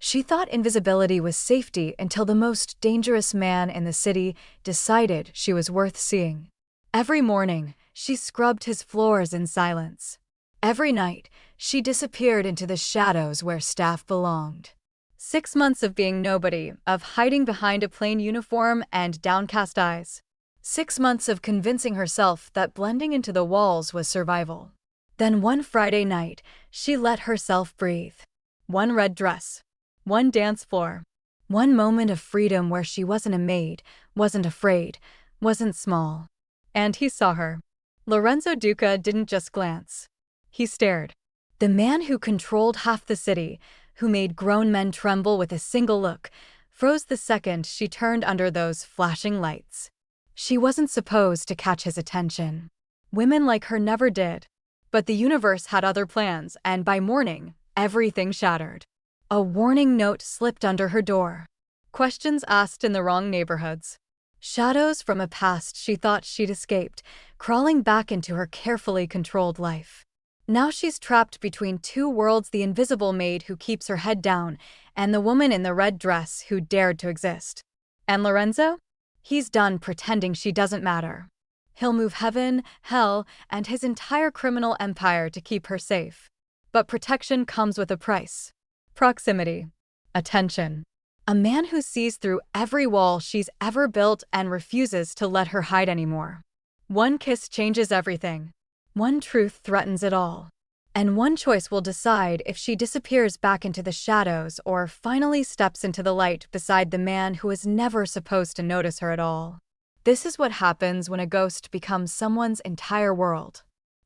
She thought invisibility was safety until the most dangerous man in the city decided she was worth seeing. Every morning, she scrubbed his floors in silence. Every night, she disappeared into the shadows where staff belonged. 6 months of being nobody, of hiding behind a plain uniform and downcast eyes. 6 months of convincing herself that blending into the walls was survival. Then one Friday night, she let herself breathe. One red dress. One dance floor. One moment of freedom where she wasn't a maid, wasn't afraid, wasn't small. And he saw her. Lorenzo Duca didn't just glance. He stared. The man who controlled half the city, who made grown men tremble with a single look, froze the second she turned under those flashing lights. She wasn't supposed to catch his attention. Women like her never did. But the universe had other plans, and by morning, everything shattered. A warning note slipped under her door. Questions asked in the wrong neighborhoods. Shadows from a past she thought she'd escaped, crawling back into her carefully controlled life. Now she's trapped between two worlds: the invisible maid who keeps her head down, and the woman in the red dress who dared to exist. And Lorenzo? He's done pretending she doesn't matter. He'll move heaven, hell, and his entire criminal empire to keep her safe. But protection comes with a price. Proximity. Attention. A man who sees through every wall she's ever built and refuses to let her hide anymore. One kiss changes everything. One truth threatens it all. And one choice will decide if she disappears back into the shadows or finally steps into the light beside the man who was never supposed to notice her at all. This is what happens when a ghost becomes someone's entire world.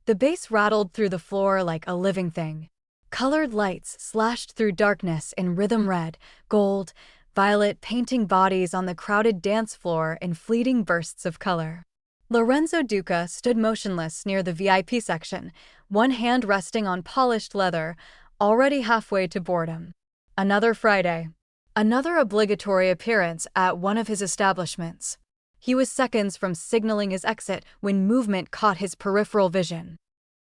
The bass rattled through the floor like a living thing. Colored lights slashed through darkness in rhythm: red, gold, violet, painting bodies on the crowded dance floor in fleeting bursts of color. Lorenzo Duca stood motionless near the VIP section, one hand resting on polished leather, already halfway to boredom. Another Friday. Another obligatory appearance at one of his establishments. He was seconds from signaling his exit when movement caught his peripheral vision.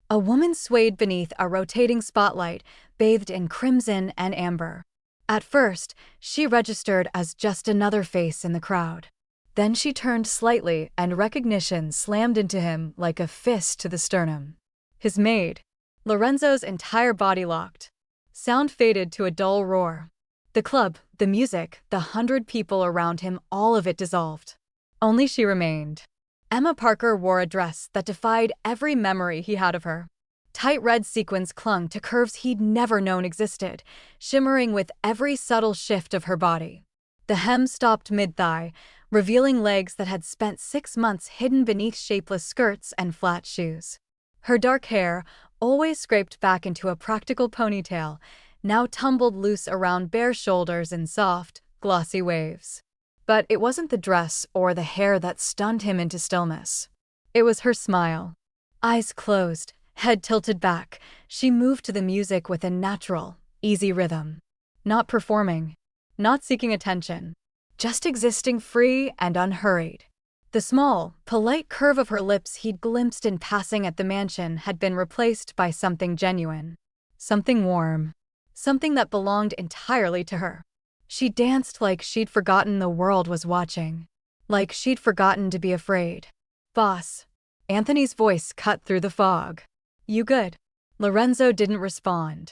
A woman swayed beneath a rotating spotlight, bathed in crimson and amber. At first, she registered as just another face in the crowd. Then she turned slightly and recognition slammed into him like a fist to the sternum. His maid. Lorenzo's entire body locked. Sound faded to a dull roar. The club, the music, the 100 people around him, all of it dissolved. Only she remained. Emma Parker wore a dress that defied every memory he had of her. Tight red sequins clung to curves he'd never known existed, shimmering with every subtle shift of her body. The hem stopped mid-thigh, revealing legs that had spent 6 months hidden beneath shapeless skirts and flat shoes. Her dark hair, always scraped back into a practical ponytail, now tumbled loose around bare shoulders in soft, glossy waves. But it wasn't the dress or the hair that stunned him into stillness. It was her smile. Eyes closed, head tilted back, she moved to the music with a natural, easy rhythm. Not performing. Not seeking attention. Just existing free and unhurried. The small, polite curve of her lips he'd glimpsed in passing at the mansion had been replaced by something genuine. Something warm. Something that belonged entirely to her. She danced like she'd forgotten the world was watching. Like she'd forgotten to be afraid. "Boss." Anthony's voice cut through the fog. "You good?" Lorenzo didn't respond.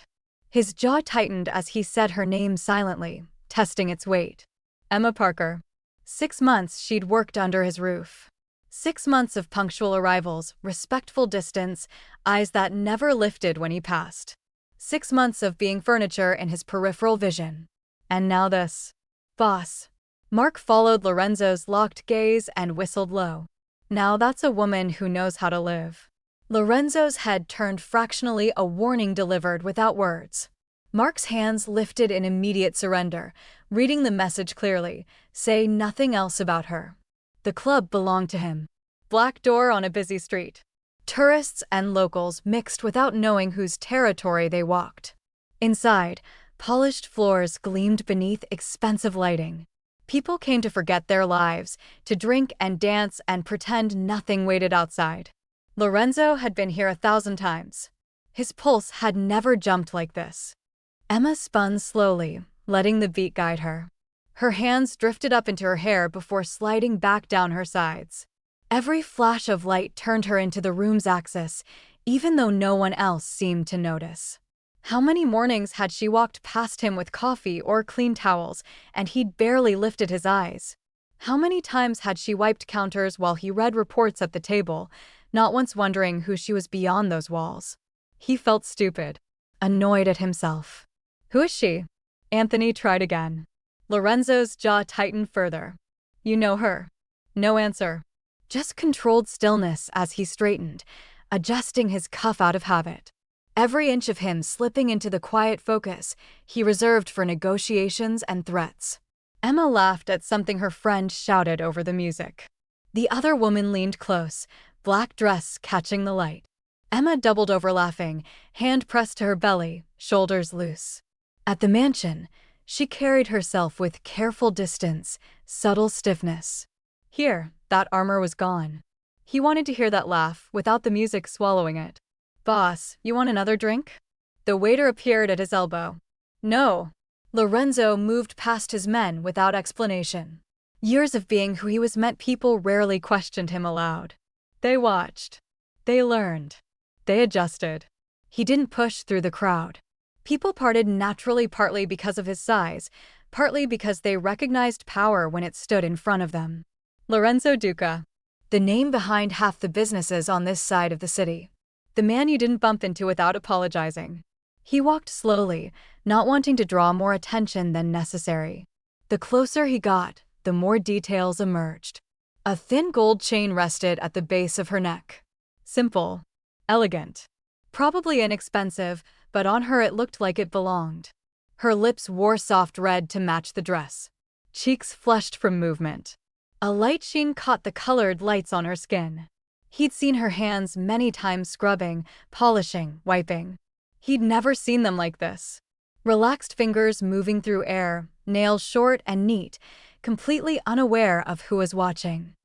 His jaw tightened as he said her name silently, testing its weight. Emma Parker. 6 months she'd worked under his roof. 6 months of punctual arrivals, respectful distance, eyes that never lifted when he passed. 6 months of being furniture in his peripheral vision. And now this. "Boss." Mark followed Lorenzo's locked gaze and whistled low. Now that's a woman who knows how to live. Lorenzo's head turned fractionally, a warning delivered without words. Mark's hands lifted in immediate surrender, reading the message clearly: say nothing else about her. The club belonged to him. Black door on a busy street. Tourists and locals mixed without knowing whose territory they walked. Inside, polished floors gleamed beneath expensive lighting. People came to forget their lives, to drink and dance and pretend nothing waited outside. Lorenzo had been here 1,000 times. His pulse had never jumped like this. Emma spun slowly, letting the beat guide her. Her hands drifted up into her hair before sliding back down her sides. Every flash of light turned her into the room's axis, even though no one else seemed to notice. How many mornings had she walked past him with coffee or clean towels, and he'd barely lifted his eyes? How many times had she wiped counters while he read reports at the table, not once wondering who she was beyond those walls? He felt stupid, annoyed at himself. "Who is she?" Anthony tried again. Lorenzo's jaw tightened further. "You know her." No answer. Just controlled stillness as he straightened, adjusting his cuff out of habit. Every inch of him slipping into the quiet focus he reserved for negotiations and threats. Emma laughed at something her friend shouted over the music. The other woman leaned close, black dress catching the light. Emma doubled over laughing, hand pressed to her belly, shoulders loose. At the mansion, she carried herself with careful distance, subtle stiffness. Here, that armor was gone. He wanted to hear that laugh without the music swallowing it. "Boss, you want another drink?" The waiter appeared at his elbow. "No." Lorenzo moved past his men without explanation. Years of being who he was meant people rarely questioned him aloud. They watched. They learned. They adjusted. He didn't push through the crowd. People parted naturally, partly because of his size, partly because they recognized power when it stood in front of them. Lorenzo Duca, the name behind half the businesses on this side of the city. The man you didn't bump into without apologizing. He walked slowly, not wanting to draw more attention than necessary. The closer he got, the more details emerged. A thin gold chain rested at the base of her neck. Simple. Elegant. Probably inexpensive, but on her it looked like it belonged. Her lips wore soft red to match the dress. Cheeks flushed from movement. A light sheen caught the colored lights on her skin. He'd seen her hands many times scrubbing, polishing, wiping. He'd never seen them like this. Relaxed fingers moving through air, nails short and neat, completely unaware of who was watching.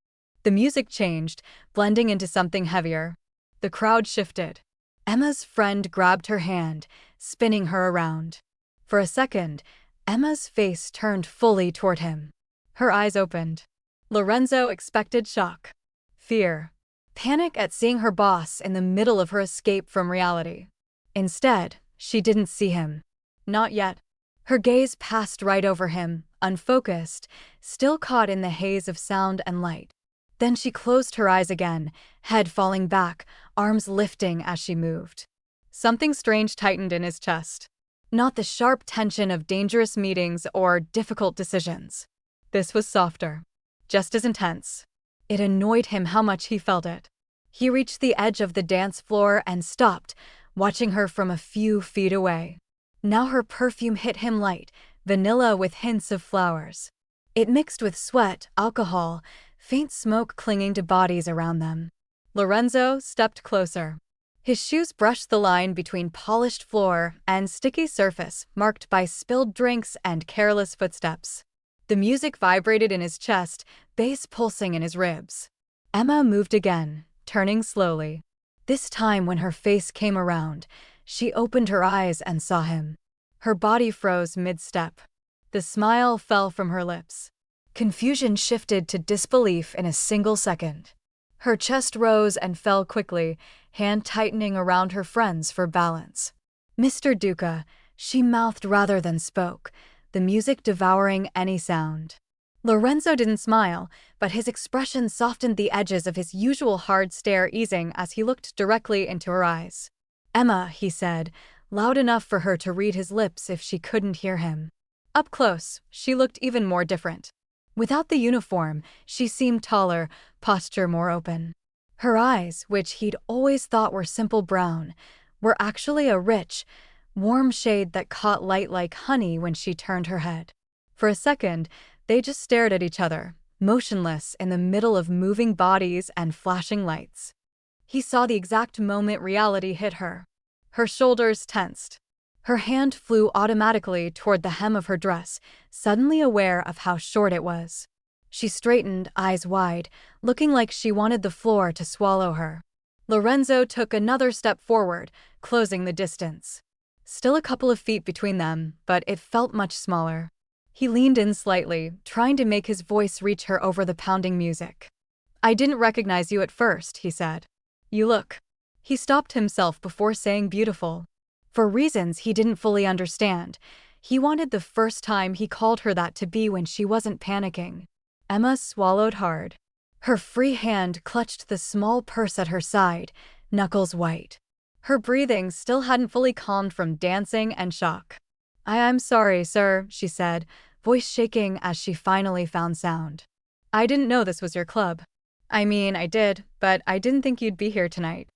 The music changed, blending into something heavier. The crowd shifted. Emma's friend grabbed her hand, spinning her around. For a second, Emma's face turned fully toward him. Her eyes opened. Lorenzo expected shock, fear, panic at seeing her boss in the middle of her escape from reality. Instead, she didn't see him. Not yet. Her gaze passed right over him, unfocused, still caught in the haze of sound and light. Then she closed her eyes again, head falling back, arms lifting as she moved. Something strange tightened in his chest. Not the sharp tension of dangerous meetings or difficult decisions. This was softer, just as intense. It annoyed him how much he felt it. He reached the edge of the dance floor and stopped, watching her from a few feet away. Now her perfume hit him light, vanilla with hints of flowers. It mixed with sweat, alcohol, faint smoke clinging to bodies around them. Lorenzo stepped closer. His shoes brushed the line between polished floor and sticky surface marked by spilled drinks and careless footsteps. The music vibrated in his chest, bass pulsing in his ribs. Emma moved again, turning slowly. This time when her face came around, she opened her eyes and saw him. Her body froze mid-step. The smile fell from her lips. Confusion shifted to disbelief in a single second. Her chest rose and fell quickly, hand tightening around her friends for balance. "Mr. Duca," she mouthed rather than spoke, the music devouring any sound. Lorenzo didn't smile, but his expression softened the edges of his usual hard stare, easing as he looked directly into her eyes. "Emma," he said, loud enough for her to read his lips if she couldn't hear him. Up close, she looked even more different. Without the uniform, she seemed taller, posture more open. Her eyes, which he'd always thought were simple brown, were actually a rich, warm shade that caught light like honey when she turned her head. For a second, they just stared at each other, motionless in the middle of moving bodies and flashing lights. He saw the exact moment reality hit her. Her shoulders tensed. Her hand flew automatically toward the hem of her dress, suddenly aware of how short it was. She straightened, eyes wide, looking like she wanted the floor to swallow her. Lorenzo took another step forward, closing the distance. Still a couple of feet between them, but it felt much smaller. He leaned in slightly, trying to make his voice reach her over the pounding music. "I didn't recognize you at first," he said. "You look." He stopped himself before saying beautiful. For reasons he didn't fully understand, he wanted the first time he called her that to be when she wasn't panicking. Emma swallowed hard. Her free hand clutched the small purse at her side, knuckles white. Her breathing still hadn't fully calmed from dancing and shock. I'm sorry, sir," she said, voice shaking as she finally found sound. "I didn't know this was your club." "I mean, I did, but I didn't think you'd be here tonight."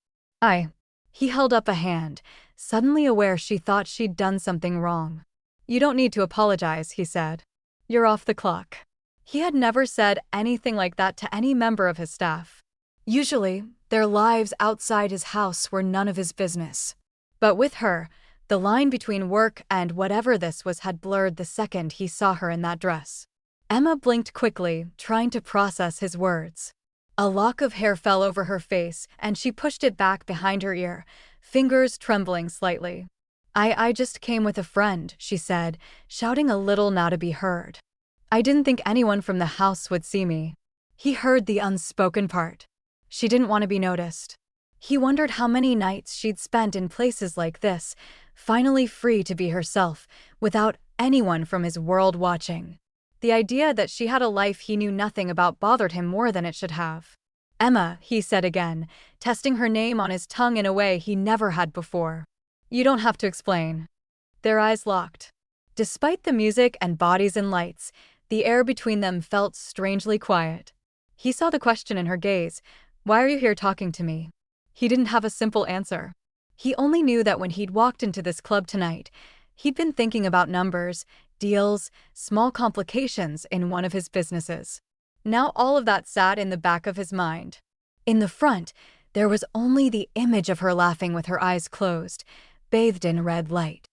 He held up a hand, suddenly aware she thought she'd done something wrong. "You don't need to apologize," he said. "You're off the clock." He had never said anything like that to any member of his staff. Usually, their lives outside his house were none of his business. But with her, the line between work and whatever this was had blurred the second he saw her in that dress. Emma blinked quickly, trying to process his words. A lock of hair fell over her face, and she pushed it back behind her ear, fingers trembling slightly. I just came with a friend," she said, shouting a little now to be heard. "I didn't think anyone from the house would see me." He heard the unspoken part. She didn't want to be noticed. He wondered how many nights she'd spent in places like this, finally free to be herself, without anyone from his world watching. The idea that she had a life he knew nothing about bothered him more than it should have. "Emma," he said again, testing her name on his tongue in a way he never had before. "You don't have to explain." Their eyes locked. Despite the music and bodies and lights, the air between them felt strangely quiet. He saw the question in her gaze. "Why are you here talking to me?" He didn't have a simple answer. He only knew that when he'd walked into this club tonight, he'd been thinking about numbers, deals, small complications in one of his businesses. Now all of that sat in the back of his mind. In the front, there was only the image of her laughing with her eyes closed, bathed in red light.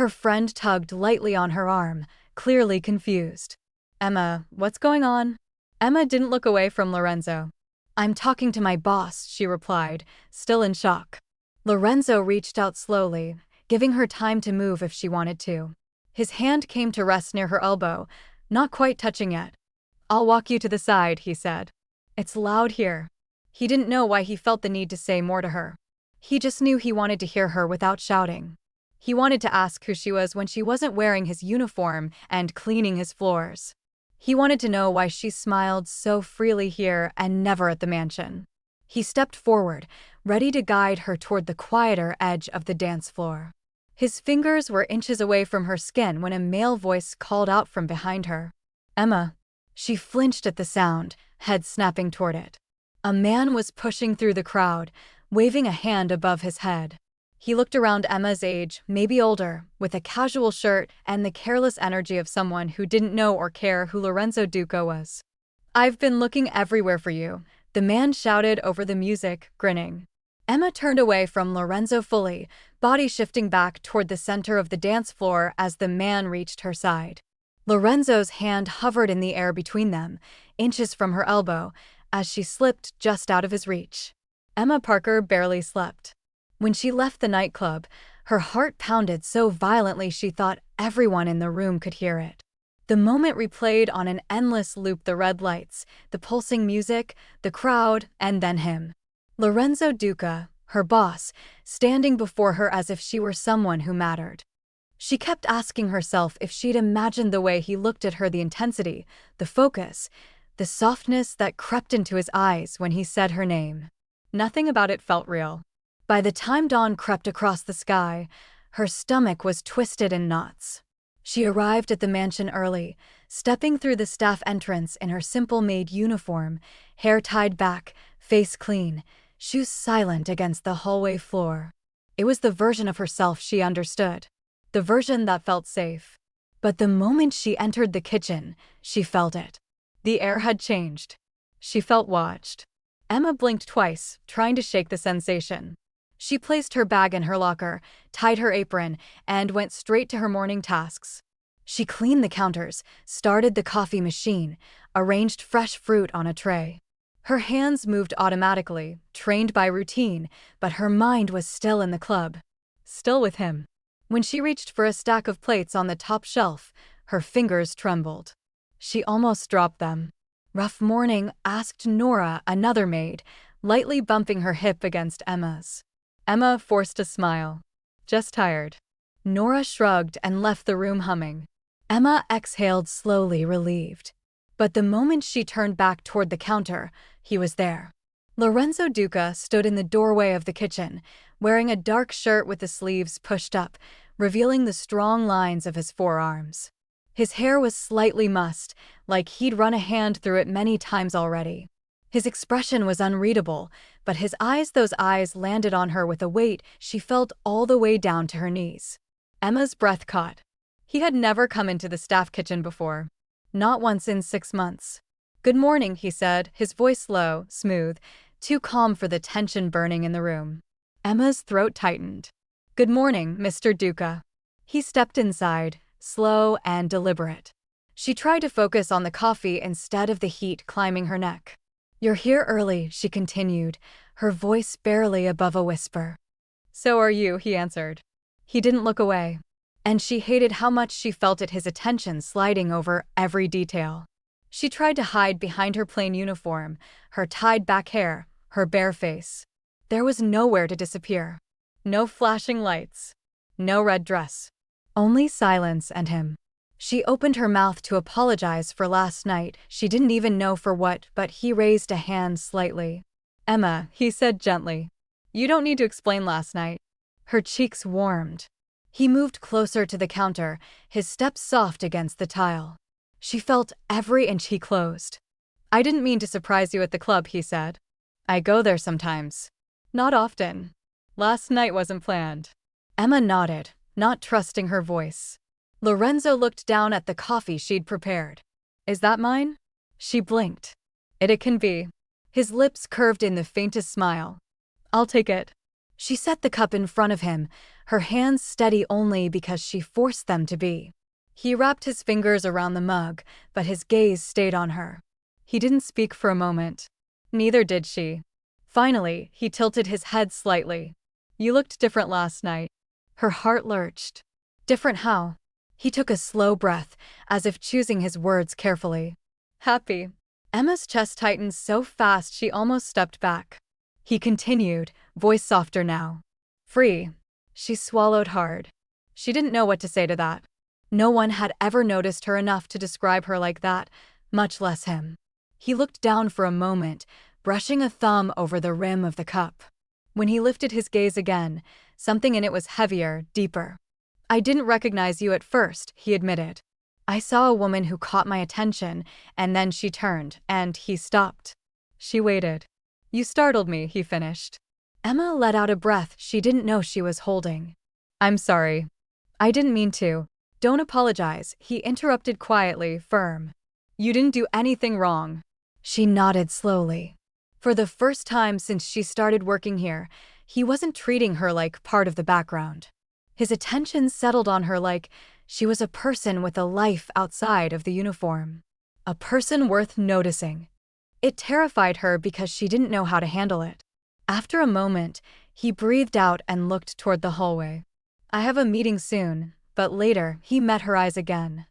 Her friend tugged lightly on her arm, clearly confused. "Emma, what's going on?" Emma didn't look away from Lorenzo. "I'm talking to my boss," she replied, still in shock. Lorenzo reached out slowly, giving her time to move if she wanted to. His hand came to rest near her elbow, not quite touching yet. "I'll walk you to the side," he said. "It's loud here." He didn't know why he felt the need to say more to her. He just knew he wanted to hear her without shouting. He wanted to ask who she was when she wasn't wearing his uniform and cleaning his floors. He wanted to know why she smiled so freely here and never at the mansion. He stepped forward, ready to guide her toward the quieter edge of the dance floor. His fingers were inches away from her skin when a male voice called out from behind her. "Emma." She flinched at the sound, head snapping toward it. A man was pushing through the crowd, waving a hand above his head. He looked around Emma's age, maybe older, with a casual shirt and the careless energy of someone who didn't know or care who Lorenzo Duca was. "I've been looking everywhere for you," the man shouted over the music, grinning. Emma turned away from Lorenzo fully, body shifting back toward the center of the dance floor as the man reached her side. Lorenzo's hand hovered in the air between them, inches from her elbow, as she slipped just out of his reach. Emma Parker barely slept. When she left the nightclub, her heart pounded so violently she thought everyone in the room could hear it. The moment replayed on an endless loop: the red lights, the pulsing music, the crowd, and then him. Lorenzo Duca, her boss, standing before her as if she were someone who mattered. She kept asking herself if she'd imagined the way he looked at her, the intensity, the focus, the softness that crept into his eyes when he said her name. Nothing about it felt real. By the time dawn crept across the sky, her stomach was twisted in knots. She arrived at the mansion early, stepping through the staff entrance in her simple-made uniform, hair tied back, face clean, shoes silent against the hallway floor. It was the version of herself she understood, the version that felt safe. But the moment she entered the kitchen, she felt it. The air had changed. She felt watched. Emma blinked twice, trying to shake the sensation. She placed her bag in her locker, tied her apron, and went straight to her morning tasks. She cleaned the counters, started the coffee machine, arranged fresh fruit on a tray. Her hands moved automatically, trained by routine, but her mind was still in the club. Still with him. When she reached for a stack of plates on the top shelf, her fingers trembled. She almost dropped them. "Rough morning?" asked Nora, another maid, lightly bumping her hip against Emma's. Emma forced a smile. "Just tired." Nora shrugged and left the room humming. Emma exhaled slowly, relieved. But the moment she turned back toward the counter, he was there. Lorenzo Duca stood in the doorway of the kitchen, wearing a dark shirt with the sleeves pushed up, revealing the strong lines of his forearms. His hair was slightly mussed, like he'd run a hand through it many times already. His expression was unreadable, but those eyes landed on her with a weight she felt all the way down to her knees. Emma's breath caught. He had never come into the staff kitchen before. Not once in 6 months. "Good morning," he said, his voice low, smooth, too calm for the tension burning in the room. Emma's throat tightened. "Good morning, Mr. Duca." He stepped inside, slow and deliberate. She tried to focus on the coffee instead of the heat climbing her neck. "You're here early," she continued, her voice barely above a whisper. "So are you," he answered. He didn't look away. And she hated how much she felt his attention sliding over every detail. She tried to hide behind her plain uniform, her tied-back hair, her bare face. There was nowhere to disappear. No flashing lights. No red dress. Only silence and him. She opened her mouth to apologize for last night, she didn't even know for what, but he raised a hand slightly. "Emma," he said gently. "You don't need to explain last night." Her cheeks warmed. He moved closer to the counter, his steps soft against the tile. She felt every inch he closed. "I didn't mean to surprise you at the club," he said. "I go there sometimes. Not often. Last night wasn't planned." Emma nodded, not trusting her voice. Lorenzo looked down at the coffee she'd prepared. "Is that mine?" She blinked. It can be." His lips curved in the faintest smile. "I'll take it." She set the cup in front of him, her hands steady only because she forced them to be. He wrapped his fingers around the mug, but his gaze stayed on her. He didn't speak for a moment. Neither did she. Finally, he tilted his head slightly. "You looked different last night." Her heart lurched. Different how? He took a slow breath, as if choosing his words carefully. "Happy." Emma's chest tightened so fast she almost stepped back. He continued, voice softer now. "Free." She swallowed hard. She didn't know what to say to that. No one had ever noticed her enough to describe her like that, much less him. He looked down for a moment, brushing a thumb over the rim of the cup. When he lifted his gaze again, something in it was heavier, deeper. "I didn't recognize you at first," he admitted. "I saw a woman who caught my attention, and then she turned, and he stopped." She waited. "You startled me," he finished. Emma let out a breath she didn't know she was holding. "I'm sorry. I didn't mean to." "Don't apologize," he interrupted quietly, firm. "You didn't do anything wrong." She nodded slowly. For the first time since she started working here, he wasn't treating her like part of the background. His attention settled on her like she was a person with a life outside of the uniform. A person worth noticing. It terrified her because she didn't know how to handle it. After a moment, he breathed out and looked toward the hallway. "I have a meeting soon," but later, he met her eyes again.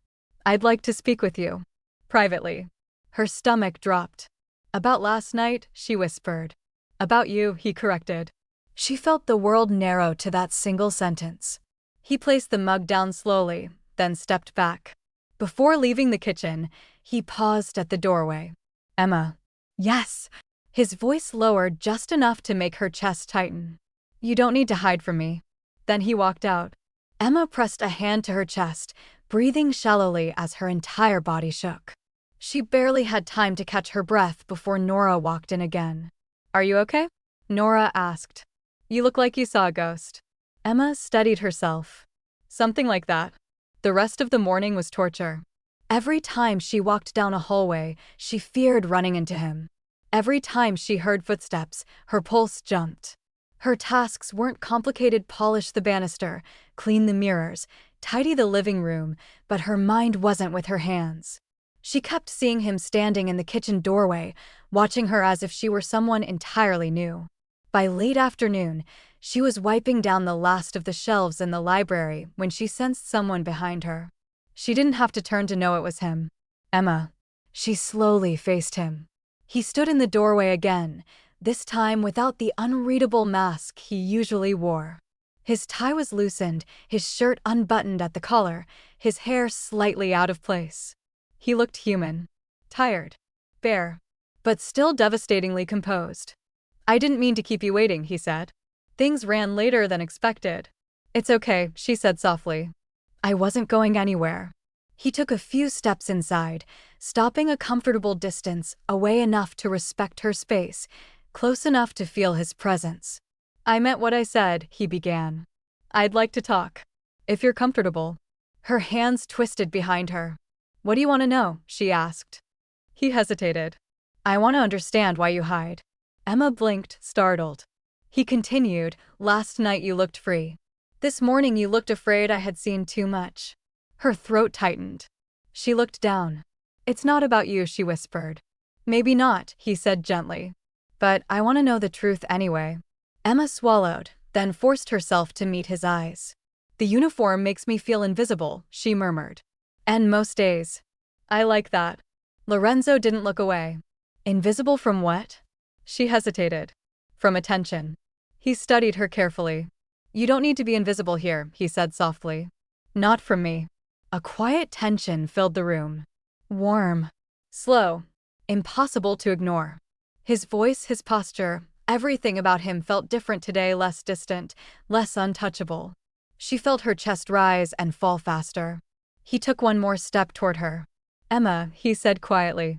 "I'd like to speak with you. Privately." Her stomach dropped. "About last night," she whispered. "About you," he corrected. She felt the world narrow to that single sentence. He placed the mug down slowly, then stepped back. Before leaving the kitchen, he paused at the doorway. "Emma." "Yes." His voice lowered just enough to make her chest tighten. "You don't need to hide from me." Then he walked out. Emma pressed a hand to her chest, breathing shallowly as her entire body shook. She barely had time to catch her breath before Nora walked in again. "Are you okay?" Nora asked. "You look like you saw a ghost." Emma steadied herself. "Something like that." The rest of the morning was torture. Every time she walked down a hallway, she feared running into him. Every time she heard footsteps, her pulse jumped. Her tasks weren't complicated: polish the banister, clean the mirrors, tidy the living room, but her mind wasn't with her hands. She kept seeing him standing in the kitchen doorway, watching her as if she were someone entirely new. By late afternoon, She was wiping down the last of the shelves in the library when she sensed someone behind her. She didn't have to turn to know it was him. Emma. She slowly faced him. He stood in the doorway again, this time without the unreadable mask he usually wore. His tie was loosened, his shirt unbuttoned at the collar, his hair slightly out of place. He looked human. Tired. Bare. But still devastatingly composed. "I didn't mean to keep you waiting," he said. "Things ran later than expected." "It's okay," she said softly. "I wasn't going anywhere." He took a few steps inside, stopping a comfortable distance, away enough to respect her space, close enough to feel his presence. "I meant what I said," he began. "I'd like to talk. If you're comfortable." Her hands twisted behind her. "What do you want to know?" she asked. He hesitated. "I want to understand why you hide." Emma blinked, startled. He continued, "Last night you looked free. This morning you looked afraid I had seen too much." Her throat tightened. She looked down. "It's not about you," she whispered. "Maybe not," he said gently. "But I want to know the truth anyway." Emma swallowed, then forced herself to meet his eyes. "The uniform makes me feel invisible," she murmured. "And most days." "I like that." Lorenzo didn't look away. "Invisible from what?" She hesitated. "From attention." He studied her carefully. "You don't need to be invisible here," he said softly. "Not from me." A quiet tension filled the room. Warm. Slow. Impossible to ignore. His voice, his posture, everything about him felt different today, less distant, less untouchable. She felt her chest rise and fall faster. He took one more step toward her. "Emma," he said quietly.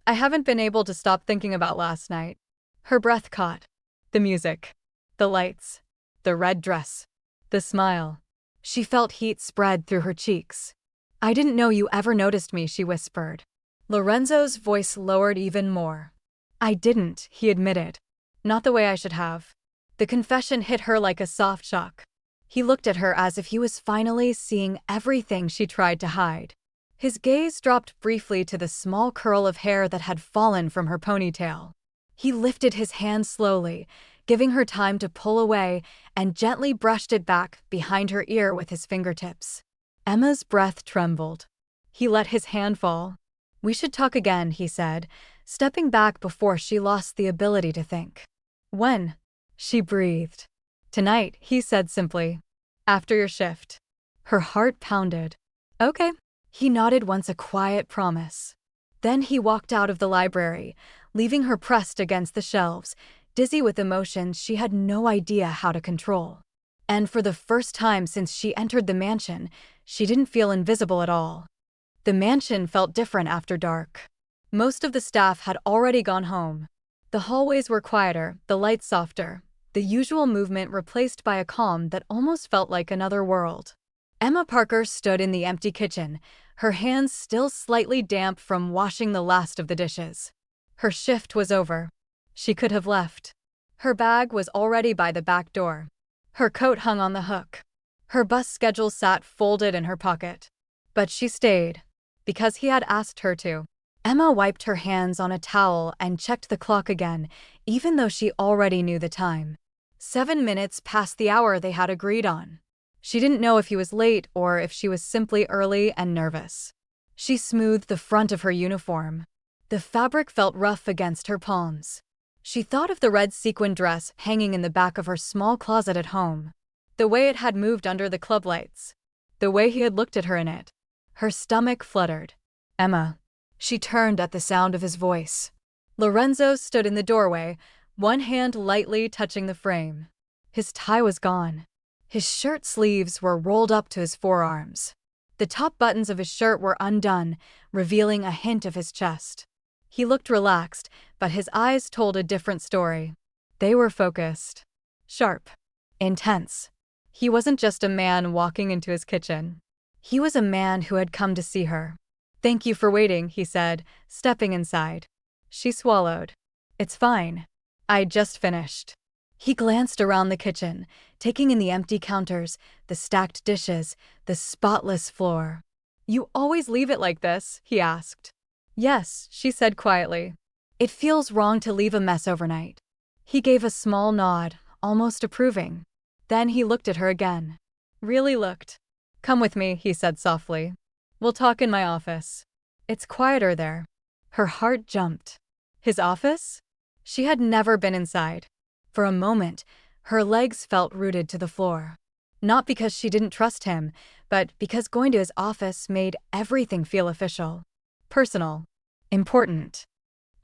"I haven't been able to stop thinking about last night." Her breath caught. The music. The lights. The red dress. The smile. She felt heat spread through her cheeks. "I didn't know you ever noticed me," she whispered. Lorenzo's voice lowered even more. "I didn't," he admitted. "Not the way I should have." The confession hit her like a soft shock. He looked at her as if he was finally seeing everything she tried to hide. His gaze dropped briefly to the small curl of hair that had fallen from her ponytail. He lifted his hand slowly, giving her time to pull away, and gently brushed it back behind her ear with his fingertips. Emma's breath trembled. He let his hand fall. "We should talk again," he said, stepping back before she lost the ability to think. "When?" She breathed. "Tonight," he said simply. "After your shift." Her heart pounded. "Okay." He nodded once, a quiet promise. Then he walked out of the library, leaving her pressed against the shelves, dizzy with emotions she had no idea how to control. And for the first time since she entered the mansion, she didn't feel invisible at all. The mansion felt different after dark. Most of the staff had already gone home. The hallways were quieter, the lights softer, the usual movement replaced by a calm that almost felt like another world. Emma Parker stood in the empty kitchen, her hands still slightly damp from washing the last of the dishes. Her shift was over. She could have left. Her bag was already by the back door. Her coat hung on the hook. Her bus schedule sat folded in her pocket. But she stayed, because he had asked her to. Emma wiped her hands on a towel and checked the clock again, even though she already knew the time. 7 minutes past the hour they had agreed on. She didn't know if he was late or if she was simply early and nervous. She smoothed the front of her uniform. The fabric felt rough against her palms. She thought of the red sequin dress hanging in the back of her small closet at home. The way it had moved under the club lights. The way he had looked at her in it. Her stomach fluttered. "Emma." She turned at the sound of his voice. Lorenzo stood in the doorway, one hand lightly touching the frame. His tie was gone. His shirt sleeves were rolled up to his forearms. The top buttons of his shirt were undone, revealing a hint of his chest. He looked relaxed, but his eyes told a different story. They were focused. Sharp. Intense. He wasn't just a man walking into his kitchen. He was a man who had come to see her. "Thank you for waiting," he said, stepping inside. She swallowed. "It's fine. I just finished." He glanced around the kitchen, taking in the empty counters, the stacked dishes, the spotless floor. "You always leave it like this?" he asked. "Yes," she said quietly. "It feels wrong to leave a mess overnight." He gave a small nod, almost approving. Then he looked at her again. Really looked. Come with me, he said softly. We'll talk in my office. It's quieter there. Her heart jumped. His office? She had never been inside. For a moment, her legs felt rooted to the floor. Not because she didn't trust him, but because going to his office made everything feel official. Personal. Important.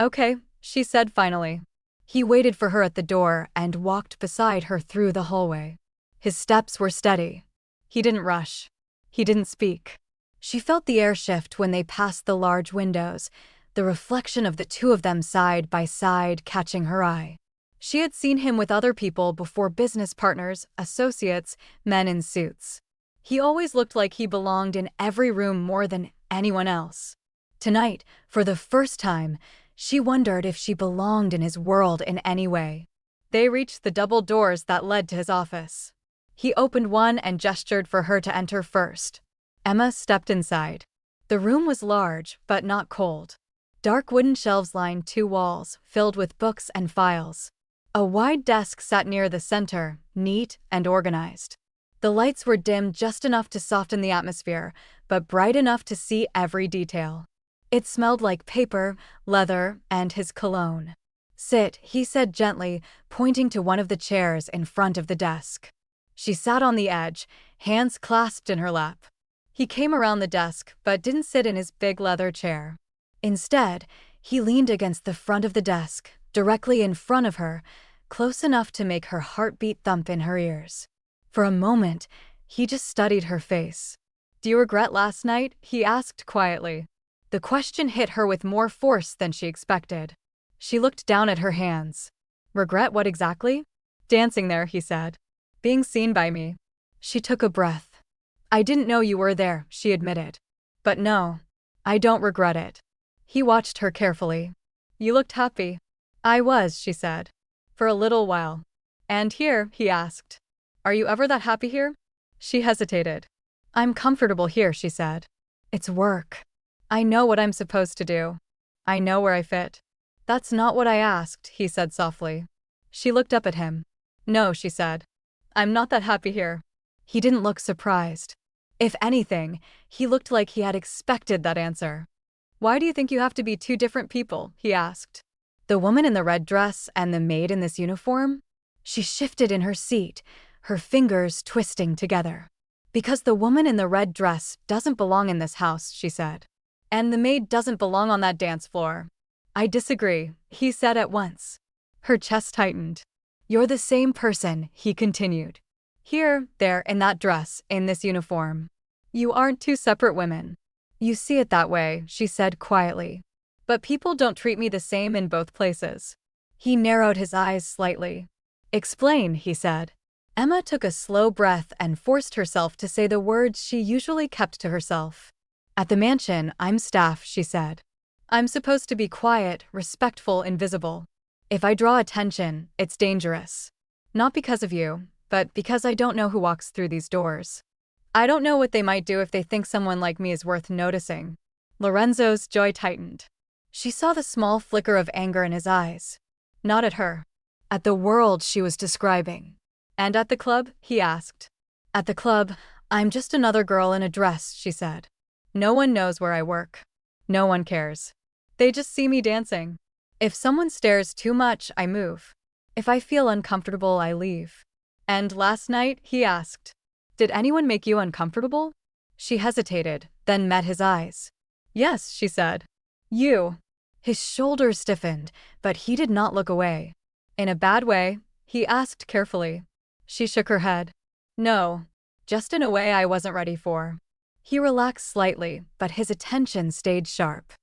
Okay, she said finally. He waited for her at the door and walked beside her through the hallway. His steps were steady. He didn't rush. He didn't speak. She felt the air shift when they passed the large windows, the reflection of the two of them side by side catching her eye. She had seen him with other people before: business partners, associates, men in suits. He always looked like he belonged in every room more than anyone else. Tonight, for the first time, she wondered if she belonged in his world in any way. They reached the double doors that led to his office. He opened one and gestured for her to enter first. Emma stepped inside. The room was large, but not cold. Dark wooden shelves lined two walls, filled with books and files. A wide desk sat near the center, neat and organized. The lights were dim just enough to soften the atmosphere, but bright enough to see every detail. It smelled like paper, leather, and his cologne. Sit, he said gently, pointing to one of the chairs in front of the desk. She sat on the edge, hands clasped in her lap. He came around the desk, but didn't sit in his big leather chair. Instead, he leaned against the front of the desk, directly in front of her, close enough to make her heartbeat thump in her ears. For a moment, he just studied her face. Do you regret last night? He asked quietly. The question hit her with more force than she expected. She looked down at her hands. Regret what exactly? Dancing there, he said. Being seen by me. She took a breath. I didn't know you were there, she admitted. But no, I don't regret it. He watched her carefully. You looked happy. I was, she said. For a little while. And here, he asked. Are you ever that happy here? She hesitated. I'm comfortable here, she said. It's work. I know what I'm supposed to do. I know where I fit. That's not what I asked, he said softly. She looked up at him. No, she said. I'm not that happy here. He didn't look surprised. If anything, he looked like he had expected that answer. Why do you think you have to be two different people? He asked. The woman in the red dress and the maid in this uniform? She shifted in her seat, her fingers twisting together. Because the woman in the red dress doesn't belong in this house, she said. And the maid doesn't belong on that dance floor. I disagree, he said at once. Her chest tightened. You're the same person, he continued. Here, there, in that dress, in this uniform. You aren't two separate women. You see it that way, she said quietly. But people don't treat me the same in both places. He narrowed his eyes slightly. Explain, he said. Emma took a slow breath and forced herself to say the words she usually kept to herself. At the mansion, I'm staff, she said. I'm supposed to be quiet, respectful, invisible. If I draw attention, it's dangerous. Not because of you, but because I don't know who walks through these doors. I don't know what they might do if they think someone like me is worth noticing. Lorenzo's jaw tightened. She saw the small flicker of anger in his eyes. Not at her. At the world she was describing. And at the club? He asked. At the club, I'm just another girl in a dress, she said. No one knows where I work. No one cares. They just see me dancing. If someone stares too much, I move. If I feel uncomfortable, I leave. And last night, he asked. Did anyone make you uncomfortable? She hesitated, then met his eyes. Yes, she said. You. His shoulders stiffened, but he did not look away. In a bad way? He asked carefully. She shook her head. No, just in a way I wasn't ready for. He relaxed slightly, but his attention stayed sharp.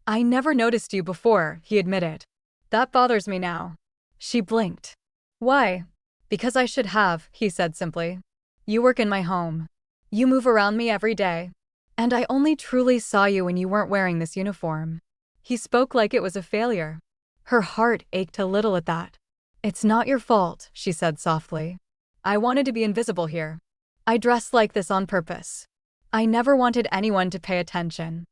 I never noticed you before, he admitted. That bothers me now. She blinked. Why? Because I should have, he said simply. You work in my home. You move around me every day. And I only truly saw you when you weren't wearing this uniform. He spoke like it was a failure. Her heart ached a little at that. It's not your fault, she said softly. I wanted to be invisible here. I dressed like this on purpose. I never wanted anyone to pay attention.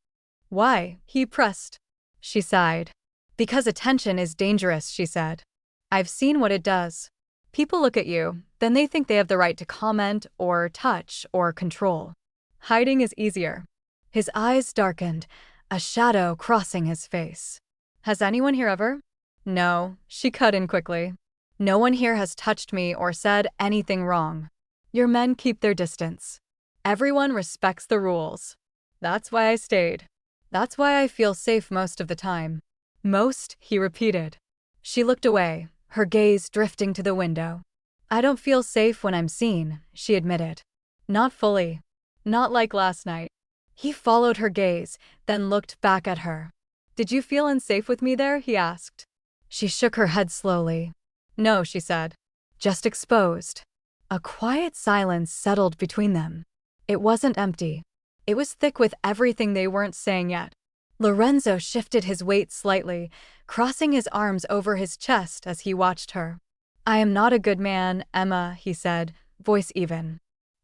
Why? He pressed. She sighed. Because attention is dangerous, she said. I've seen what it does. People look at you, Then they think they have the right to comment or touch or control. Hiding is easier. His eyes darkened, a shadow crossing his face. Has anyone here ever? No, she cut in quickly. No one here has touched me or said anything wrong. Your men keep their distance. Everyone respects the rules. That's why I stayed. That's why I feel safe most of the time. Most, he repeated. She looked away, her gaze drifting to the window. I don't feel safe when I'm seen, she admitted. Not fully. Not like last night. He followed her gaze, then looked back at her. Did you feel unsafe with me there? He asked. She shook her head slowly. No, she said. Just exposed. A quiet silence settled between them. It wasn't empty. It was thick with everything they weren't saying yet. Lorenzo shifted his weight slightly, crossing his arms over his chest as he watched her. I am not a good man, Emma, he said, voice even.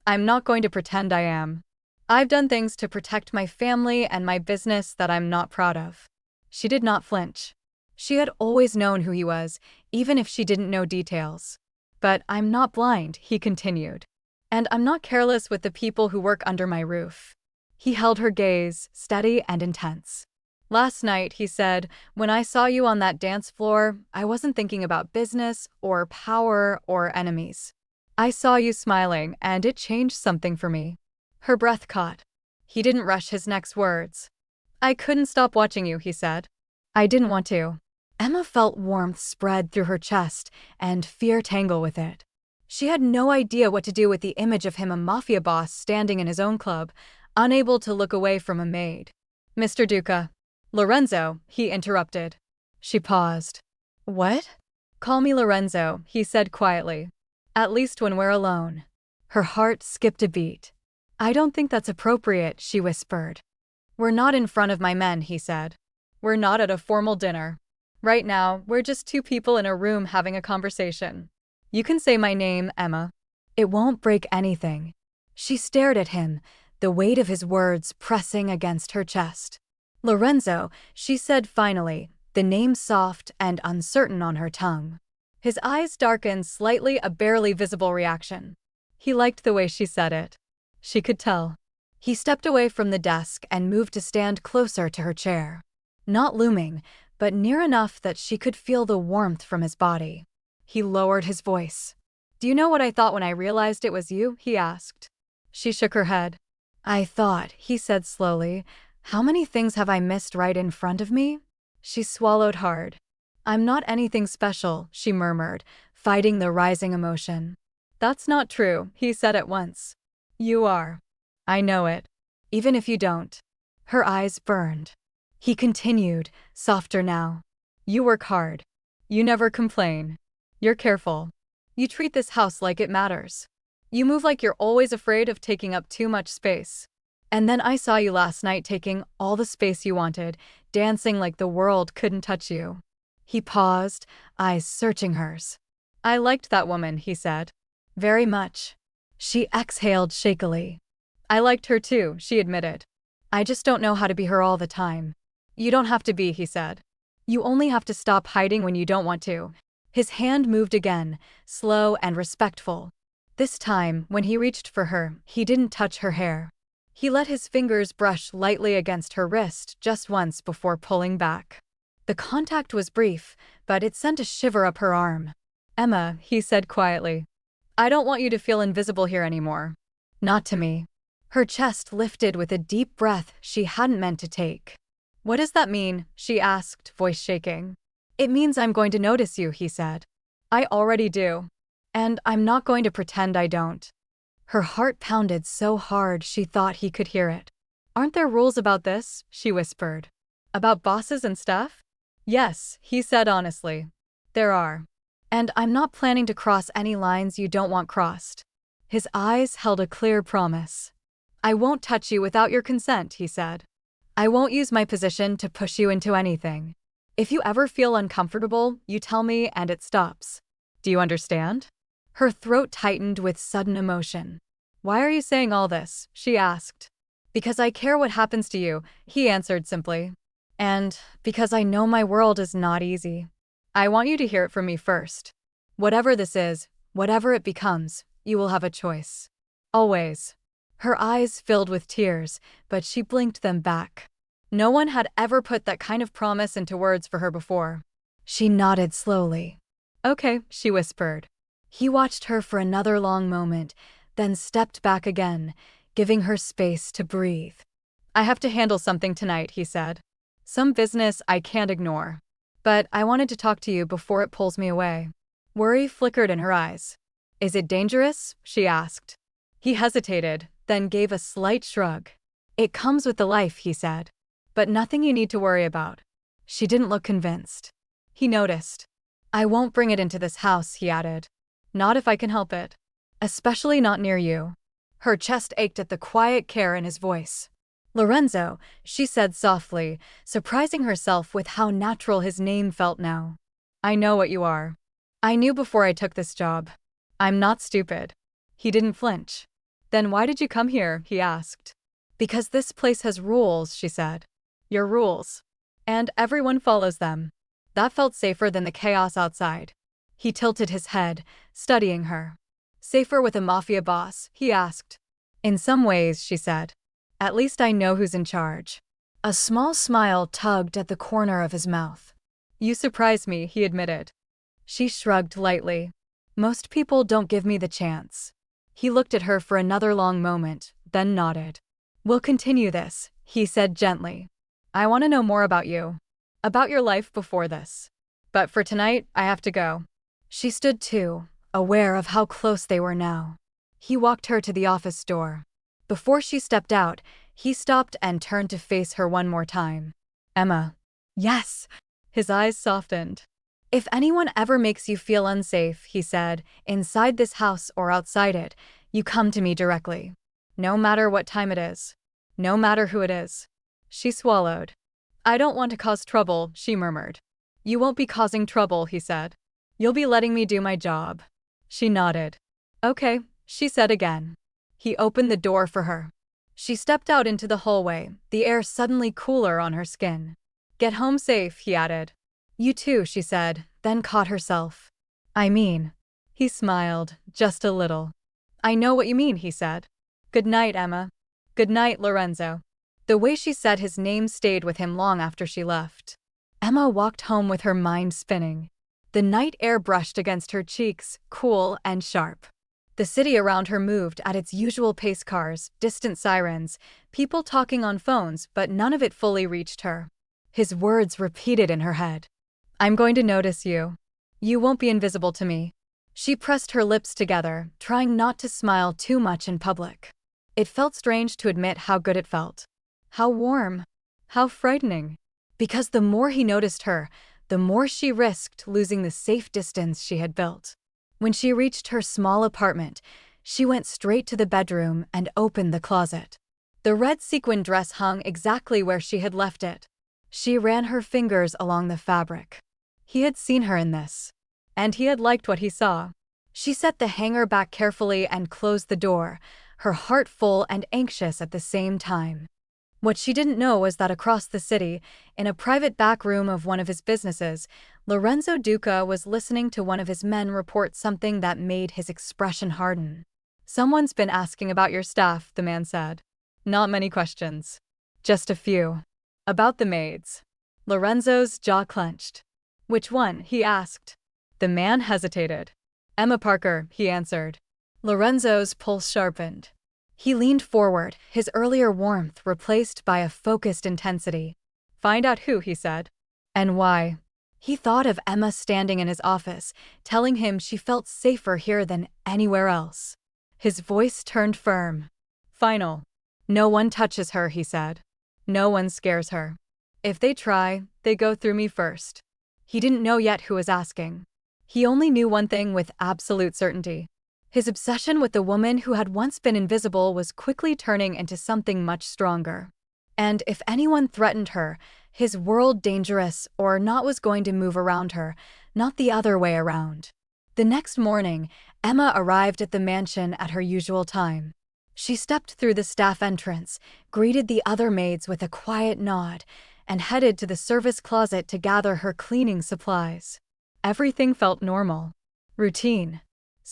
I'm not going to pretend I am. I've done things to protect my family and my business that I'm not proud of. She did not flinch. She had always known who he was, even if she didn't know details. But I'm not blind, he continued. And I'm not careless with the people who work under my roof. He held her gaze, steady and intense. Last night, he said, when I saw you on that dance floor, I wasn't thinking about business or power or enemies. I saw you smiling, and it changed something for me. Her breath caught. He didn't rush his next words. I couldn't stop watching you, he said. I didn't want to. Emma felt warmth spread through her chest and fear tangle with it. She had no idea what to do with the image of him, a mafia boss standing in his own club, unable to look away from a maid. Mr. Duca. Lorenzo, he interrupted. She paused. What? Call me Lorenzo, he said quietly. At least when we're alone. Her heart skipped a beat. I don't think that's appropriate, she whispered. We're not in front of my men, he said. We're not at a formal dinner. Right now, we're just two people in a room having a conversation. You can say my name, Emma. It won't break anything. She stared at him, the weight of his words pressing against her chest. Lorenzo, she said finally, the name soft and uncertain on her tongue. His eyes darkened slightly, a barely visible reaction. He liked the way she said it. She could tell. He stepped away from the desk and moved to stand closer to her chair. Not looming, but near enough that she could feel the warmth from his body. He lowered his voice. Do you know what I thought when I realized it was you? He asked. She shook her head. I thought, he said slowly, how many things have I missed right in front of me? She swallowed hard. I'm not anything special, she murmured, fighting the rising emotion. That's not true, he said at once. You are. I know it. Even if you don't. Her eyes burned. He continued, softer now. You work hard. You never complain. You're careful. You treat this house like it matters. You move like you're always afraid of taking up too much space. And then I saw you last night taking all the space you wanted, dancing like the world couldn't touch you. He paused, eyes searching hers. I liked that woman, he said. Very much. She exhaled shakily. I liked her too, she admitted. I just don't know how to be her all the time. You don't have to be, he said. You only have to stop hiding when you don't want to. His hand moved again, slow and respectful. This time, when he reached for her, he didn't touch her hair. He let his fingers brush lightly against her wrist just once before pulling back. The contact was brief, but it sent a shiver up her arm. Emma, he said quietly. I don't want you to feel invisible here anymore. Not to me. Her chest lifted with a deep breath she hadn't meant to take. What does that mean? She asked, voice shaking. It means I'm going to notice you, he said. I already do. And I'm not going to pretend I don't. Her heart pounded so hard she thought he could hear it. Aren't there rules about this? She whispered. About bosses and stuff? Yes, he said honestly. There are. And I'm not planning to cross any lines you don't want crossed. His eyes held a clear promise. I won't touch you without your consent, he said. I won't use my position to push you into anything. If you ever feel uncomfortable, you tell me and it stops. Do you understand? Her throat tightened with sudden emotion. Why are you saying all this? She asked. Because I care what happens to you, he answered simply. And because I know my world is not easy. I want you to hear it from me first. Whatever this is, Whatever it becomes, you will have a choice. Always. Her eyes filled with tears, but she blinked them back. No one had ever put that kind of promise into words for her before. She nodded slowly. Okay, she whispered. He watched her for another long moment, then stepped back again, giving her space to breathe. I have to handle something tonight, he said. Some business I can't ignore. But I wanted to talk to you before it pulls me away. Worry flickered in her eyes. Is it dangerous? She asked. He hesitated, then gave a slight shrug. It comes with the life, he said. But nothing you need to worry about. She didn't look convinced. He noticed. I won't bring it into this house, he added. Not if I can help it. Especially not near you. Her chest ached at the quiet care in his voice. Lorenzo, she said softly, surprising herself with how natural his name felt now. I know what you are. I knew before I took this job. I'm not stupid. He didn't flinch. Then why did you come here? He asked. Because this place has rules, she said. Your rules. And everyone follows them. That felt safer than the chaos outside. He tilted his head, studying her. Safer with a mafia boss? He asked. In some ways, she said. At least I know who's in charge. A small smile tugged at the corner of his mouth. You surprise me, he admitted. She shrugged lightly. Most people don't give me the chance. He looked at her for another long moment, then nodded. We'll continue this, he said gently. I want to know more about you. About your life before this. But for tonight, I have to go. She stood too, aware of how close they were now. He walked her to the office door. Before she stepped out, he stopped and turned to face her one more time. Emma. Yes. His eyes softened. If anyone ever makes you feel unsafe, he said, inside this house or outside it, you come to me directly. No matter what time it is. No matter who it is. She swallowed. I don't want to cause trouble, she murmured. You won't be causing trouble, he said. You'll be letting me do my job. She nodded. Okay, she said again. He opened the door for her. She stepped out into the hallway, the air suddenly cooler on her skin. Get home safe, he added. You too, she said, then caught herself. I mean. He smiled, just a little. I know what you mean, he said. Good night, Emma. Good night, Lorenzo. The way she said his name stayed with him long after she left. Emma walked home with her mind spinning. The night air brushed against her cheeks, cool and sharp. The city around her moved at its usual pace, cars, distant sirens, people talking on phones, but none of it fully reached her. His words repeated in her head. I'm going to notice you. You won't be invisible to me. She pressed her lips together, trying not to smile too much in public. It felt strange to admit how good it felt. How warm. How frightening. Because the more he noticed her, the more she risked losing the safe distance she had built. When she reached her small apartment, she went straight to the bedroom and opened the closet. The red sequin dress hung exactly where she had left it. She ran her fingers along the fabric. He had seen her in this. And he had liked what he saw. She set the hanger back carefully and closed the door, her heart full and anxious at the same time. What she didn't know was that across the city, in a private back room of one of his businesses, Lorenzo Duca was listening to one of his men report something that made his expression harden. Someone's been asking about your staff, the man said. Not many questions. Just a few. About the maids. Lorenzo's jaw clenched. Which one? He asked. The man hesitated. Emma Parker, he answered. Lorenzo's pulse sharpened. He leaned forward, his earlier warmth replaced by a focused intensity. Find out who, he said. And why. He thought of Emma standing in his office, telling him she felt safer here than anywhere else. His voice turned firm. Final. No one touches her, he said. No one scares her. If they try, they go through me first. He didn't know yet who was asking. He only knew one thing with absolute certainty. His obsession with the woman who had once been invisible was quickly turning into something much stronger. And if anyone threatened her, his world dangerous or not was going to move around her, not the other way around. The next morning, Emma arrived at the mansion at her usual time. She stepped through the staff entrance, greeted the other maids with a quiet nod, and headed to the service closet to gather her cleaning supplies. Everything felt normal. Routine.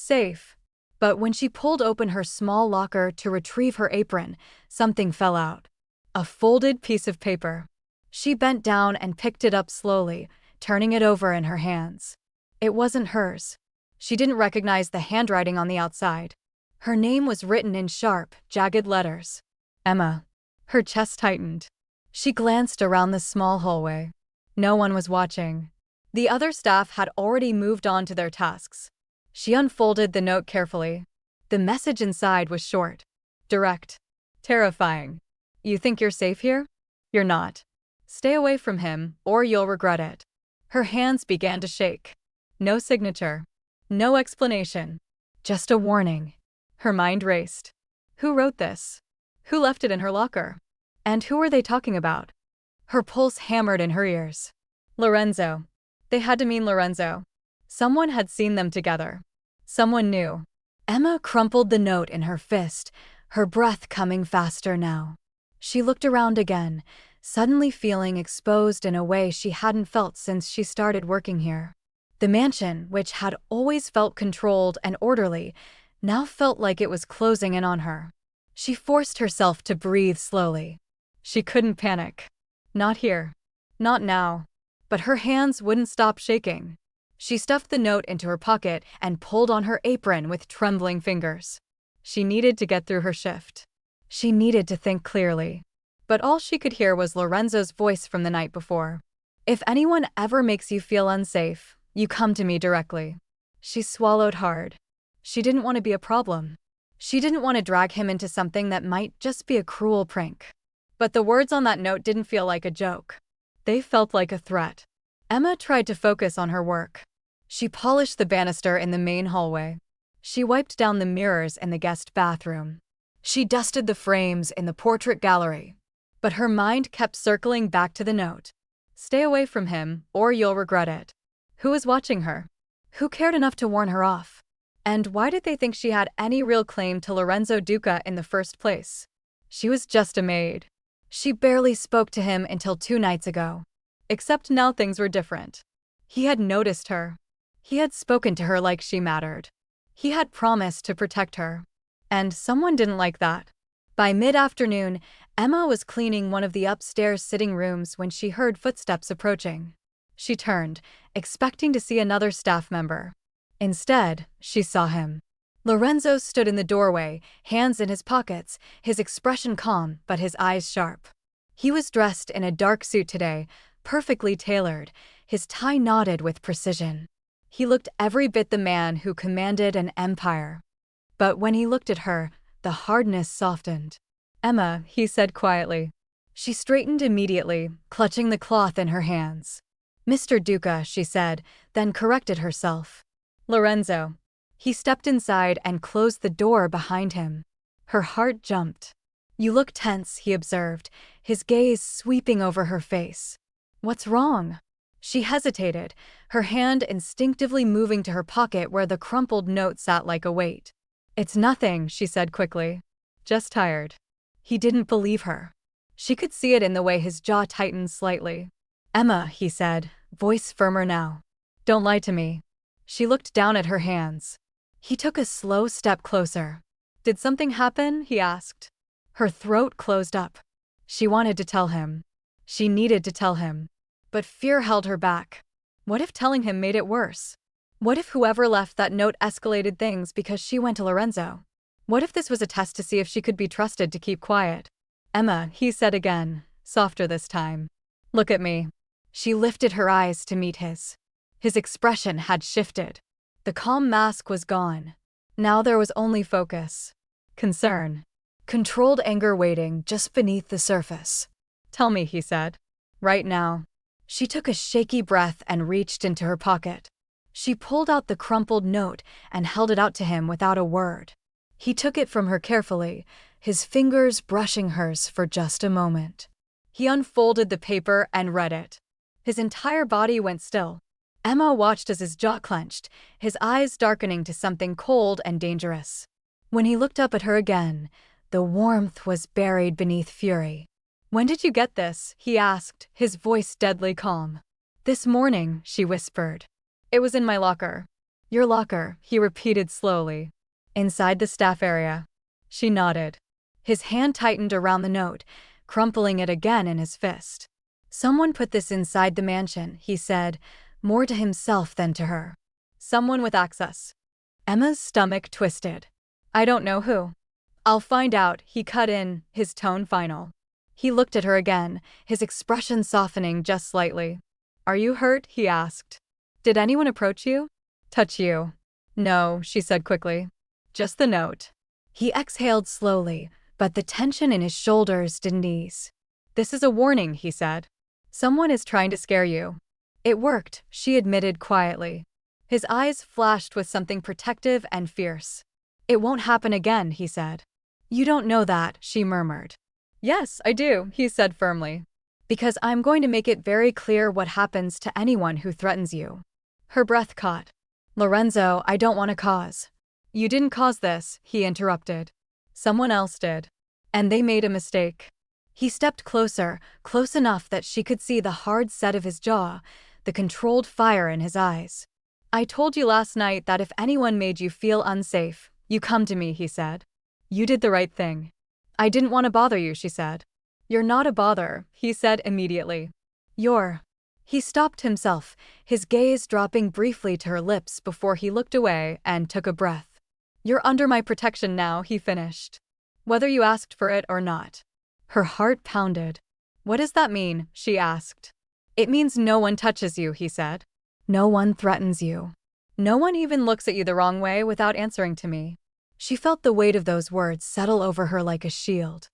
Safe. But when she pulled open her small locker to retrieve her apron, something fell out. A folded piece of paper. She bent down and picked it up slowly, turning it over in her hands. It wasn't hers. She didn't recognize the handwriting on the outside. Her name was written in sharp, jagged letters. Emma. Her chest tightened. She glanced around the small hallway. No one was watching. The other staff had already moved on to their tasks. She unfolded the note carefully. The message inside was short, direct, terrifying. You think you're safe here? You're not. Stay away from him, or you'll regret it. Her hands began to shake. No signature. No explanation. Just a warning. Her mind raced. Who wrote this? Who left it in her locker? And who were they talking about? Her pulse hammered in her ears. Lorenzo. They had to mean Lorenzo. Someone had seen them together. Someone knew. Emma crumpled the note in her fist, her breath coming faster now. She looked around again, suddenly feeling exposed in a way she hadn't felt since she started working here. The mansion, which had always felt controlled and orderly, now felt like it was closing in on her. She forced herself to breathe slowly. She couldn't panic. Not here. Not now. But her hands wouldn't stop shaking. She stuffed the note into her pocket and pulled on her apron with trembling fingers. She needed to get through her shift. She needed to think clearly. But all she could hear was Lorenzo's voice from the night before. If anyone ever makes you feel unsafe, you come to me directly. She swallowed hard. She didn't want to be a problem. She didn't want to drag him into something that might just be a cruel prank. But the words on that note didn't feel like a joke. They felt like a threat. Emma tried to focus on her work. She polished the banister in the main hallway. She wiped down the mirrors in the guest bathroom. She dusted the frames in the portrait gallery. But her mind kept circling back to the note. Stay away from him, or you'll regret it. Who was watching her? Who cared enough to warn her off? And why did they think she had any real claim to Lorenzo Duca in the first place? She was just a maid. She barely spoke to him until 2 nights ago. Except now things were different. He had noticed her. He had spoken to her like she mattered. He had promised to protect her. And someone didn't like that. By mid-afternoon, Emma was cleaning one of the upstairs sitting rooms when she heard footsteps approaching. She turned, expecting to see another staff member. Instead, she saw him. Lorenzo stood in the doorway, hands in his pockets, his expression calm but his eyes sharp. He was dressed in a dark suit today, perfectly tailored, his tie knotted with precision. He looked every bit the man who commanded an empire. But when he looked at her, the hardness softened. Emma, he said quietly. She straightened immediately, clutching the cloth in her hands. Mr. Duca, she said, then corrected herself. Lorenzo. He stepped inside and closed the door behind him. Her heart jumped. You look tense, he observed, his gaze sweeping over her face. What's wrong? She hesitated, her hand instinctively moving to her pocket where the crumpled note sat like a weight. It's nothing, she said quickly. Just tired. He didn't believe her. She could see it in the way his jaw tightened slightly. Emma, he said, voice firmer now. Don't lie to me. She looked down at her hands. He took a slow step closer. Did something happen? He asked. Her throat closed up. She wanted to tell him. She needed to tell him. But fear held her back. What if telling him made it worse? What if whoever left that note escalated things because she went to Lorenzo? What if this was a test to see if she could be trusted to keep quiet? Emma, he said again, softer this time. Look at me. She lifted her eyes to meet his. His expression had shifted. The calm mask was gone. Now there was only focus. Concern. Controlled anger waiting just beneath the surface. Tell me, he said. Right now. She took a shaky breath and reached into her pocket. She pulled out the crumpled note and held it out to him without a word. He took it from her carefully, his fingers brushing hers for just a moment. He unfolded the paper and read it. His entire body went still. Emma watched as his jaw clenched, his eyes darkening to something cold and dangerous. When he looked up at her again, the warmth was buried beneath fury. When did you get this? He asked, his voice deadly calm. This morning, she whispered. It was in my locker. Your locker, he repeated slowly. Inside the staff area. She nodded. His hand tightened around the note, crumpling it again in his fist. Someone put this inside the mansion, he said, more to himself than to her. Someone with access. Emma's stomach twisted. I don't know who. I'll find out, he cut in, his tone final. He looked at her again, his expression softening just slightly. Are you hurt? He asked. Did anyone approach you? Touch you? No, she said quickly. Just the note. He exhaled slowly, but the tension in his shoulders didn't ease. This is a warning, he said. Someone is trying to scare you. It worked, she admitted quietly. His eyes flashed with something protective and fierce. It won't happen again, he said. You don't know that, she murmured. Yes, I do, he said firmly. Because I'm going to make it very clear what happens to anyone who threatens you. Her breath caught. Lorenzo, I don't want to cause. You didn't cause this, he interrupted. Someone else did. And they made a mistake. He stepped closer, close enough that she could see the hard set of his jaw, the controlled fire in his eyes. I told you last night that if anyone made you feel unsafe, you come to me, he said. You did the right thing. I didn't want to bother you, she said. You're not a bother, he said immediately. You're. He stopped himself, his gaze dropping briefly to her lips before he looked away and took a breath. You're under my protection now, he finished. Whether you asked for it or not. Her heart pounded. What does that mean? She asked. It means no one touches you, he said. No one threatens you. No one even looks at you the wrong way without answering to me. She felt the weight of those words settle over her like a shield.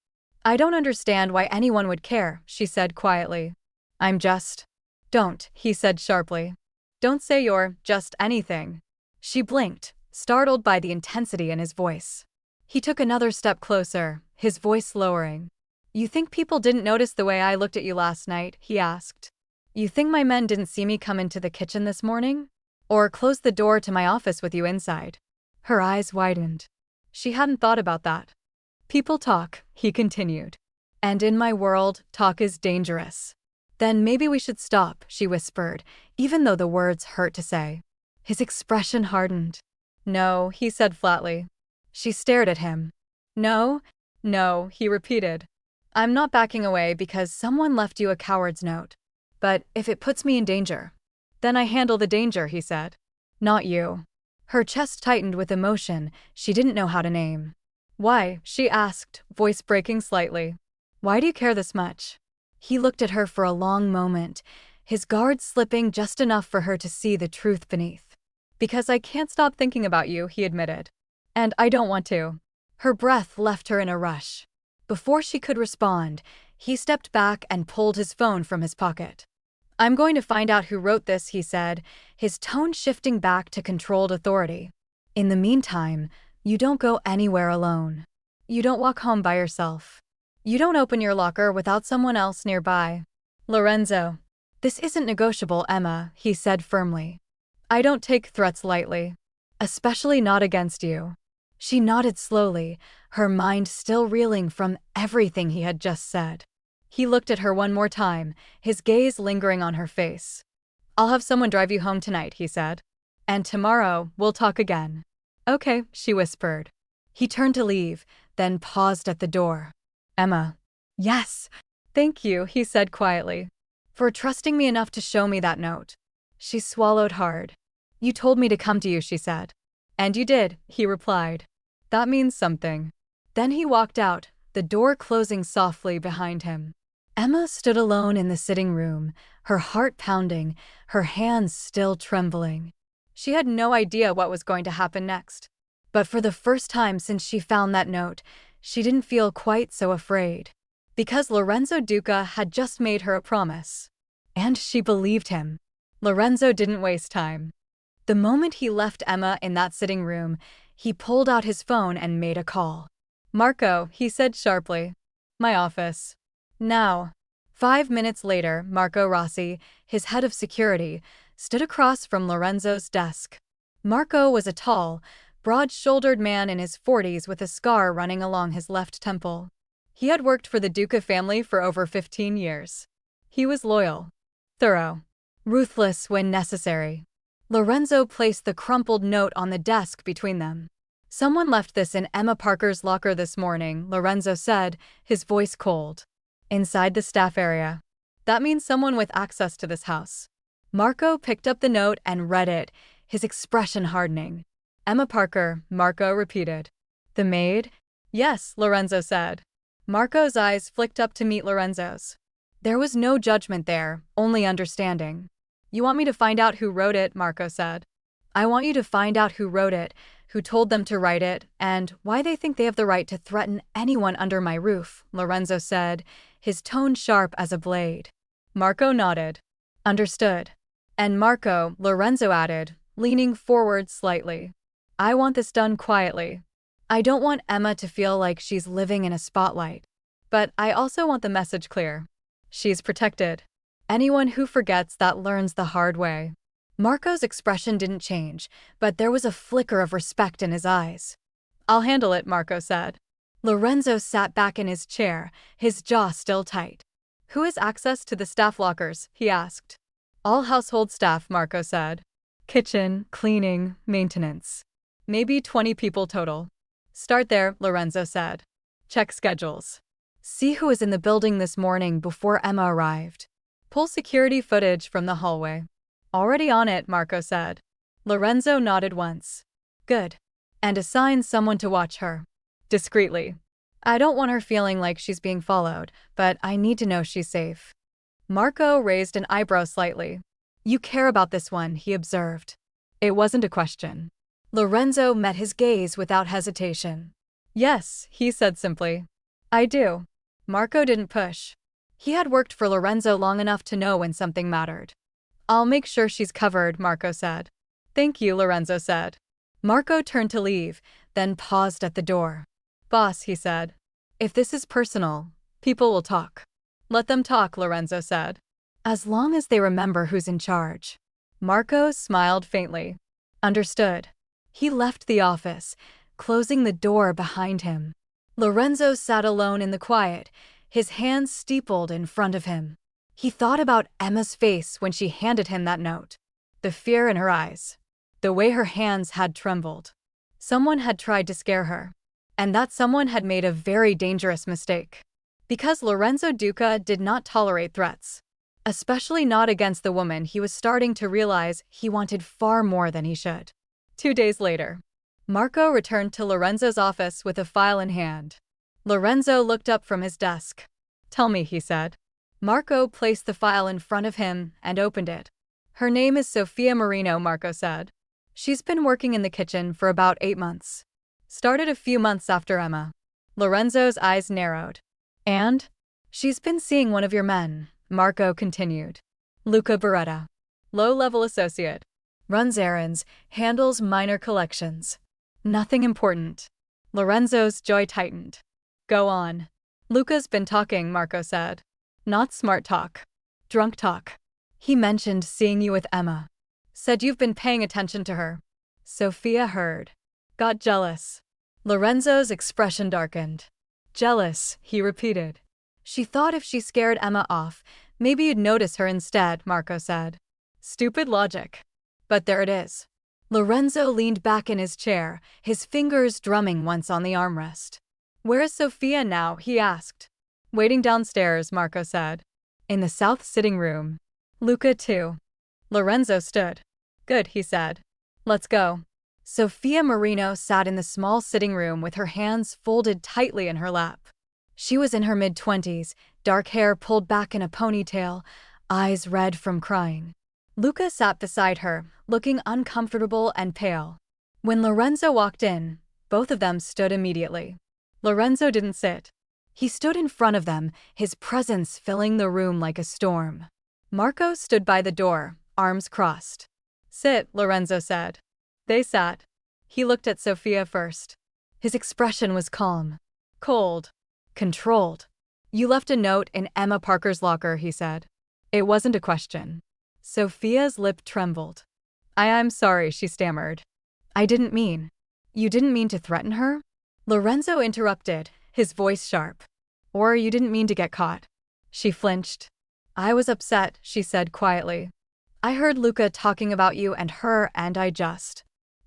I don't understand why anyone would care, she said quietly. I'm just. Don't, he said sharply. Don't say you're just anything. She blinked, startled by the intensity in his voice. He took another step closer, his voice lowering. You think people didn't notice the way I looked at you last night? He asked. You think my men didn't see me come into the kitchen this morning? Or close the door to my office with you inside? Her eyes widened. She hadn't thought about that. People talk, he continued. And in my world, talk is dangerous. Then maybe we should stop, she whispered, even though the words hurt to say. His expression hardened. No, he said flatly. She stared at him. No, he repeated. I'm not backing away because someone left you a coward's note. But if it puts me in danger, then I handle the danger, he said. Not you. Her chest tightened with emotion she didn't know how to name. Why? She asked, voice breaking slightly. Why do you care this much? He looked at her for a long moment, his guard slipping just enough for her to see the truth beneath. Because I can't stop thinking about you, he admitted. And I don't want to. Her breath left her in a rush. Before she could respond, he stepped back and pulled his phone from his pocket. I'm going to find out who wrote this, he said, his tone shifting back to controlled authority. In the meantime, you don't go anywhere alone. You don't walk home by yourself. You don't open your locker without someone else nearby. Lorenzo. This isn't negotiable, Emma, he said firmly. I don't take threats lightly. Especially not against you. She nodded slowly, her mind still reeling from everything he had just said. He looked at her one more time, his gaze lingering on her face. I'll have someone drive you home tonight, he said. And tomorrow, we'll talk again. Okay, she whispered. He turned to leave, then paused at the door. Emma. Yes. Thank you, he said quietly. For trusting me enough to show me that note. She swallowed hard. You told me to come to you, she said. And you did, he replied. That means something. Then he walked out, the door closing softly behind him. Emma stood alone in the sitting room, her heart pounding, her hands still trembling. She had no idea what was going to happen next. But for the first time since she found that note, she didn't feel quite so afraid. Because Lorenzo Duca had just made her a promise. And she believed him. Lorenzo didn't waste time. The moment he left Emma in that sitting room, he pulled out his phone and made a call. Marco, he said sharply. My office. Now. 5 minutes later, Marco Rossi, his head of security, stood across from Lorenzo's desk. Marco was a tall, broad-shouldered man in his 40s with a scar running along his left temple. He had worked for the Duca family for over 15 years. He was loyal, thorough, ruthless when necessary. Lorenzo placed the crumpled note on the desk between them. Someone left this in Emma Parker's locker this morning, Lorenzo said, his voice cold. Inside the staff area. That means someone with access to this house. Marco picked up the note and read it, his expression hardening. Emma Parker, Marco repeated. The maid? Yes, Lorenzo said. Marco's eyes flicked up to meet Lorenzo's. There was no judgment there, only understanding. You want me to find out who wrote it, Marco said. I want you to find out who wrote it, who told them to write it, and why they think they have the right to threaten anyone under my roof, Lorenzo said, his tone sharp as a blade. Marco nodded. Understood. And Marco, Lorenzo added, leaning forward slightly. I want this done quietly. I don't want Emma to feel like she's living in a spotlight. But I also want the message clear. She's protected. Anyone who forgets that learns the hard way. Marco's expression didn't change, but there was a flicker of respect in his eyes. I'll handle it, Marco said. Lorenzo sat back in his chair, his jaw still tight. Who has access to the staff lockers? He asked. All household staff, Marco said. Kitchen, cleaning, maintenance. Maybe 20 people total. Start there, Lorenzo said. Check schedules. See who was in the building this morning before Emma arrived. Pull security footage from the hallway. Already on it, Marco said. Lorenzo nodded once. Good. And assign someone to watch her. Discreetly. I don't want her feeling like she's being followed, but I need to know she's safe. Marco raised an eyebrow slightly. You care about this one, he observed. It wasn't a question. Lorenzo met his gaze without hesitation. Yes, he said simply. I do. Marco didn't push. He had worked for Lorenzo long enough to know when something mattered. I'll make sure she's covered, Marco said. Thank you, Lorenzo said. Marco turned to leave, then paused at the door. Boss, he said. If this is personal, people will talk. Let them talk, Lorenzo said. As long as they remember who's in charge. Marco smiled faintly. Understood. He left the office, closing the door behind him. Lorenzo sat alone in the quiet, his hands steepled in front of him. He thought about Emma's face when she handed him that note. The fear in her eyes. The way her hands had trembled. Someone had tried to scare her. And that someone had made a very dangerous mistake. Because Lorenzo Duca did not tolerate threats. Especially not against the woman he was starting to realize he wanted far more than he should. 2 days later. Marco returned to Lorenzo's office with a file in hand. Lorenzo looked up from his desk. Tell me, he said. Marco placed the file in front of him and opened it. Her name is Sofia Marino, Marco said. She's been working in the kitchen for about 8 months. Started a few months after Emma. Lorenzo's eyes narrowed. And? She's been seeing one of your men, Marco continued. Luca Beretta. Low-level associate. Runs errands, handles minor collections. Nothing important. Lorenzo's jaw tightened. Go on. Luca's been talking, Marco said. Not smart talk. Drunk talk. He mentioned seeing you with Emma. Said you've been paying attention to her. Sofia heard. Got jealous. Lorenzo's expression darkened. Jealous, he repeated. She thought if she scared Emma off, maybe you'd notice her instead, Marco said. Stupid logic. But there it is. Lorenzo leaned back in his chair, his fingers drumming once on the armrest. Where is Sofia now? He asked. Waiting downstairs, Marco said. In the south sitting room. Luca too. Lorenzo stood. Good, he said. Let's go. Sofia Marino sat in the small sitting room with her hands folded tightly in her lap. She was in her mid-20s, dark hair pulled back in a ponytail, eyes red from crying. Luca sat beside her, looking uncomfortable and pale. When Lorenzo walked in, both of them stood immediately. Lorenzo didn't sit. He stood in front of them, his presence filling the room like a storm. Marco stood by the door, arms crossed. Sit, Lorenzo said. They sat. He looked at Sofia first. His expression was calm. Cold. Controlled. You left a note in Emma Parker's locker, he said. It wasn't a question. Sofia's lip trembled. I'm sorry, she stammered. I didn't mean. You didn't mean to threaten her? Lorenzo interrupted, his voice sharp. Or you didn't mean to get caught. She flinched. I was upset, she said quietly. I heard Luca talking about you and her, and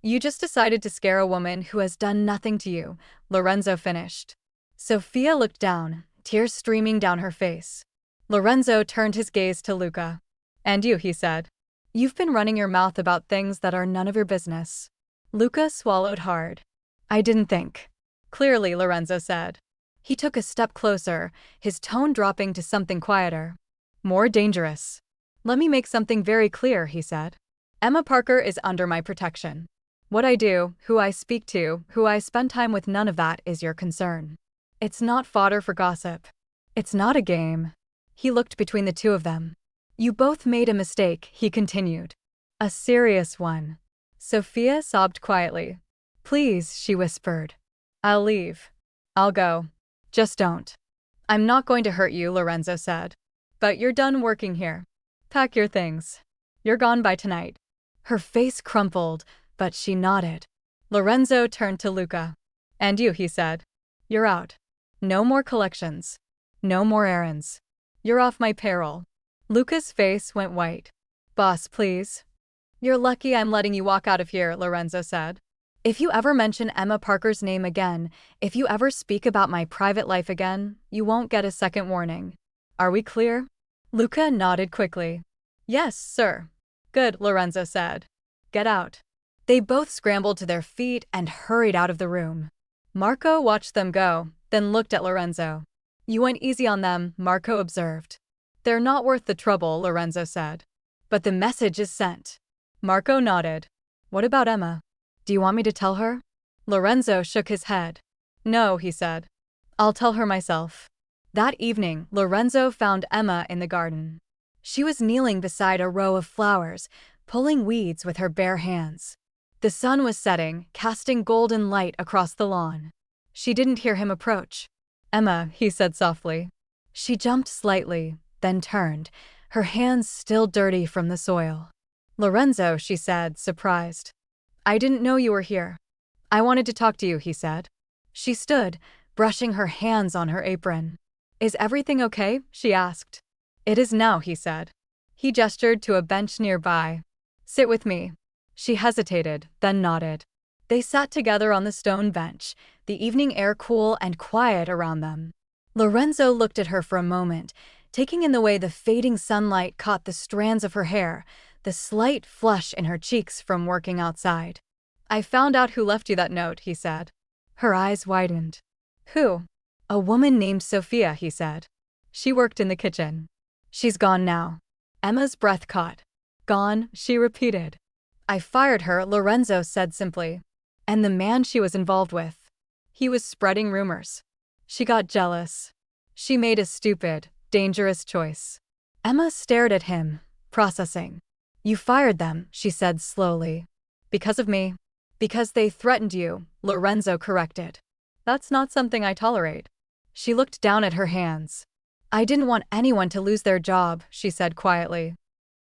You just decided to scare a woman who has done nothing to you, Lorenzo finished. Sophia looked down, tears streaming down her face. Lorenzo turned his gaze to Luca. And you, he said. You've been running your mouth about things that are none of your business. Luca swallowed hard. I didn't think. Clearly, Lorenzo said. He took a step closer, his tone dropping to something quieter. More dangerous. Let me make something very clear, he said. Emma Parker is under my protection. What I do, who I speak to, who I spend time with, none of that is your concern. It's not fodder for gossip. It's not a game. He looked between the two of them. You both made a mistake, he continued. A serious one. Sophia sobbed quietly. Please, she whispered. I'll leave. I'll go. Just don't. I'm not going to hurt you, Lorenzo said. But you're done working here. Pack your things. You're gone by tonight. Her face crumpled, but she nodded. Lorenzo turned to Luca. And you, he said. You're out. No more collections. No more errands. You're off my payroll. Luca's face went white. Boss, please. You're lucky I'm letting you walk out of here, Lorenzo said. If you ever mention Emma Parker's name again, if you ever speak about my private life again, you won't get a second warning. Are we clear? Luca nodded quickly. Yes, sir. Good, Lorenzo said. Get out. They both scrambled to their feet and hurried out of the room. Marco watched them go, then looked at Lorenzo. You went easy on them, Marco observed. They're not worth the trouble, Lorenzo said. But the message is sent. Marco nodded. What about Emma? Do you want me to tell her? Lorenzo shook his head. No, he said. I'll tell her myself. That evening, Lorenzo found Emma in the garden. She was kneeling beside a row of flowers, pulling weeds with her bare hands. The sun was setting, casting golden light across the lawn. She didn't hear him approach. Emma, he said softly. She jumped slightly, then turned, her hands still dirty from the soil. Lorenzo, she said, surprised. I didn't know you were here. I wanted to talk to you, he said. She stood, brushing her hands on her apron. Is everything okay? She asked. It is now, he said. He gestured to a bench nearby. Sit with me. She hesitated, then nodded. They sat together on the stone bench, the evening air cool and quiet around them. Lorenzo looked at her for a moment, taking in the way the fading sunlight caught the strands of her hair, the slight flush in her cheeks from working outside. I found out who left you that note, he said. Her eyes widened. Who? A woman named Sophia, he said. She worked in the kitchen. She's gone now. Emma's breath caught. Gone, she repeated. I fired her, Lorenzo said simply. And the man she was involved with. He was spreading rumors. She got jealous. She made a stupid, dangerous choice. Emma stared at him, processing. You fired them, she said slowly. Because of me. Because they threatened you, Lorenzo corrected. That's not something I tolerate. She looked down at her hands. I didn't want anyone to lose their job, she said quietly.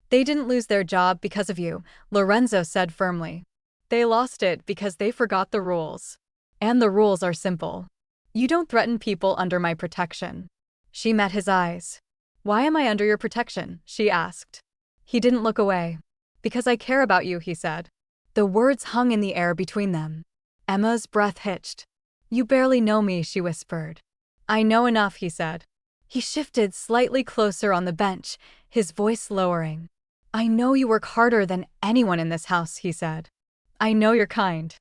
They didn't lose their job because of you, Lorenzo said firmly. They lost it because they forgot the rules. And the rules are simple. You don't threaten people under my protection. She met his eyes. Why am I under your protection? She asked. He didn't look away. Because I care about you, he said. The words hung in the air between them. Emma's breath hitched. You barely know me, she whispered. I know enough, he said. He shifted slightly closer on the bench, his voice lowering. I know you work harder than anyone in this house, he said. I know you're kind.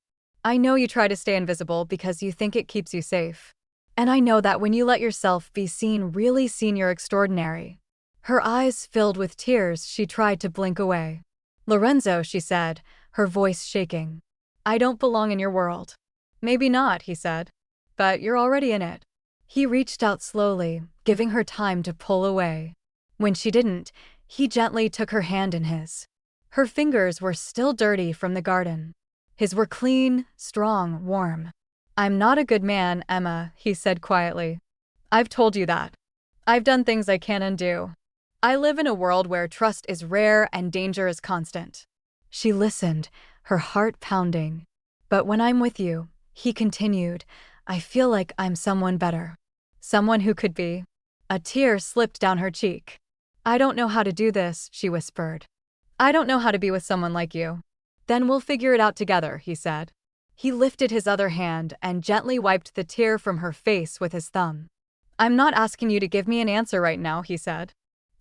I know you try to stay invisible because you think it keeps you safe. And I know that when you let yourself be seen, really seen, you're extraordinary. Her eyes filled with tears, she tried to blink away. Lorenzo, she said, her voice shaking. I don't belong in your world. Maybe not, he said. But you're already in it. He reached out slowly, giving her time to pull away. When she didn't, he gently took her hand in his. Her fingers were still dirty from the garden. His were clean, strong, warm. I'm not a good man, Emma, he said quietly. I've told you that. I've done things I can't undo. I live in a world where trust is rare and danger is constant. She listened, her heart pounding. But when I'm with you, he continued, I feel like I'm someone better. Someone who could be. A tear slipped down her cheek. I don't know how to do this, she whispered. I don't know how to be with someone like you. Then we'll figure it out together, he said. He lifted his other hand and gently wiped the tear from her face with his thumb. I'm not asking you to give me an answer right now, he said.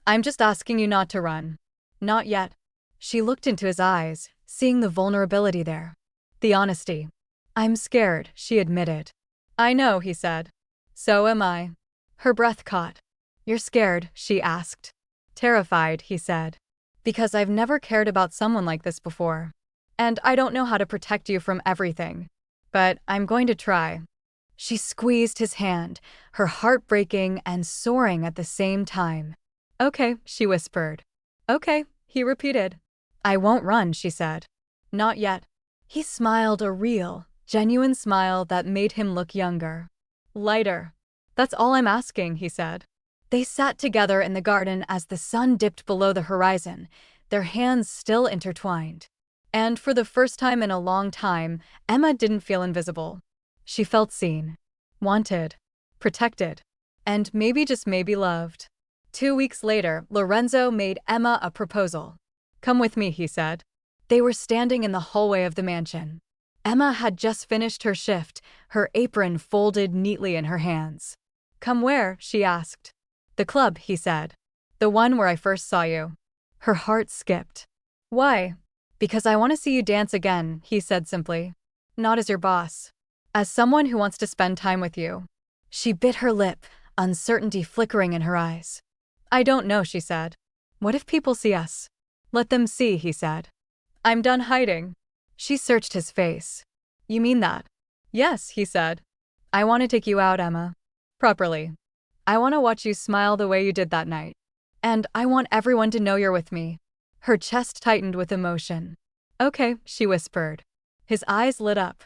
I'm just asking you not to run. Not yet. She looked into his eyes, seeing the vulnerability there. The honesty. I'm scared, she admitted. I know, he said. So am I. Her breath caught. You're scared, she asked. Terrified, he said. Because I've never cared about someone like this before. And I don't know how to protect you from everything. But I'm going to try. She squeezed his hand, her heart breaking and soaring at the same time. Okay, she whispered. Okay, he repeated. I won't run, she said. Not yet. He smiled, a real, genuine smile that made him look younger. Lighter. That's all I'm asking, he said. They sat together in the garden as the sun dipped below the horizon, their hands still intertwined. And for the first time in a long time, Emma didn't feel invisible. She felt seen, wanted, protected, and maybe just maybe loved. 2 weeks later, Lorenzo made Emma a proposal. Come with me, he said. They were standing in the hallway of the mansion. Emma had just finished her shift, her apron folded neatly in her hands. Come where? She asked. The club, he said. The one where I first saw you. Her heart skipped. Why? Because I want to see you dance again, he said simply. Not as your boss. As someone who wants to spend time with you. She bit her lip, uncertainty flickering in her eyes. I don't know, she said. What if people see us? Let them see, he said. I'm done hiding. She searched his face. You mean that? Yes, he said. I want to take you out, Emma. Properly. I want to watch you smile the way you did that night. And I want everyone to know you're with me. Her chest tightened with emotion. Okay, she whispered. His eyes lit up.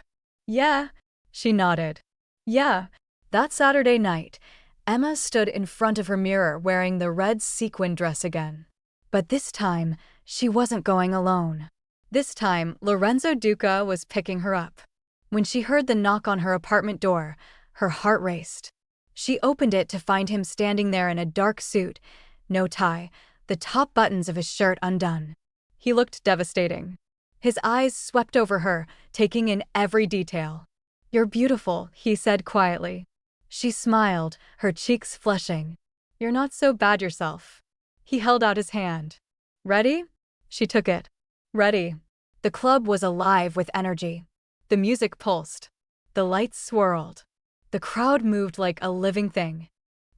Yeah, she nodded. Yeah. That Saturday night, Emma stood in front of her mirror wearing the red sequin dress again. But this time, she wasn't going alone. This time, Lorenzo Duca was picking her up. When she heard the knock on her apartment door, her heart raced. She opened it to find him standing there in a dark suit, no tie, the top buttons of his shirt undone. He looked devastating. His eyes swept over her, taking in every detail. You're beautiful, he said quietly. She smiled, her cheeks flushing. You're not so bad yourself. He held out his hand. Ready? She took it. Ready. The club was alive with energy. The music pulsed. The lights swirled. The crowd moved like a living thing.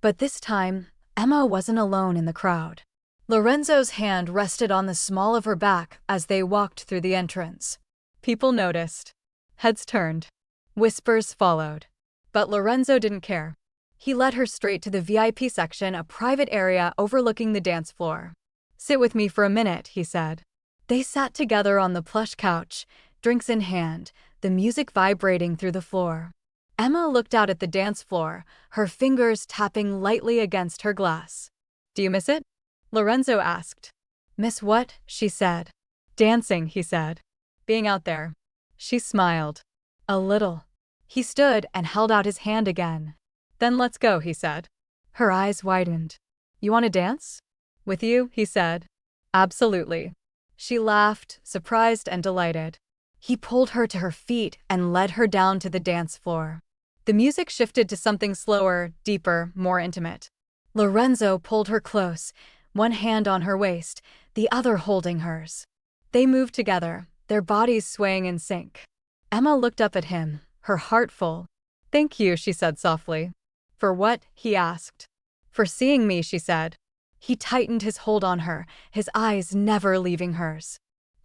But this time, Emma wasn't alone in the crowd. Lorenzo's hand rested on the small of her back as they walked through the entrance. People noticed. Heads turned. Whispers followed. But Lorenzo didn't care. He led her straight to the VIP section, a private area overlooking the dance floor. Sit with me for a minute, he said. They sat together on the plush couch, drinks in hand, the music vibrating through the floor. Emma looked out at the dance floor, her fingers tapping lightly against her glass. Do you miss it? Lorenzo asked. Miss what? She said. Dancing, he said. Being out there. She smiled. A little. He stood and held out his hand again. Then let's go, he said. Her eyes widened. You want to dance? With you, he said. Absolutely. She laughed, surprised and delighted. He pulled her to her feet and led her down to the dance floor. The music shifted to something slower, deeper, more intimate. Lorenzo pulled her close, one hand on her waist, the other holding hers. They moved together, their bodies swaying in sync. Emma looked up at him, her heart full. Thank you, she said softly. For what? He asked. For seeing me, she said. He tightened his hold on her, his eyes never leaving hers.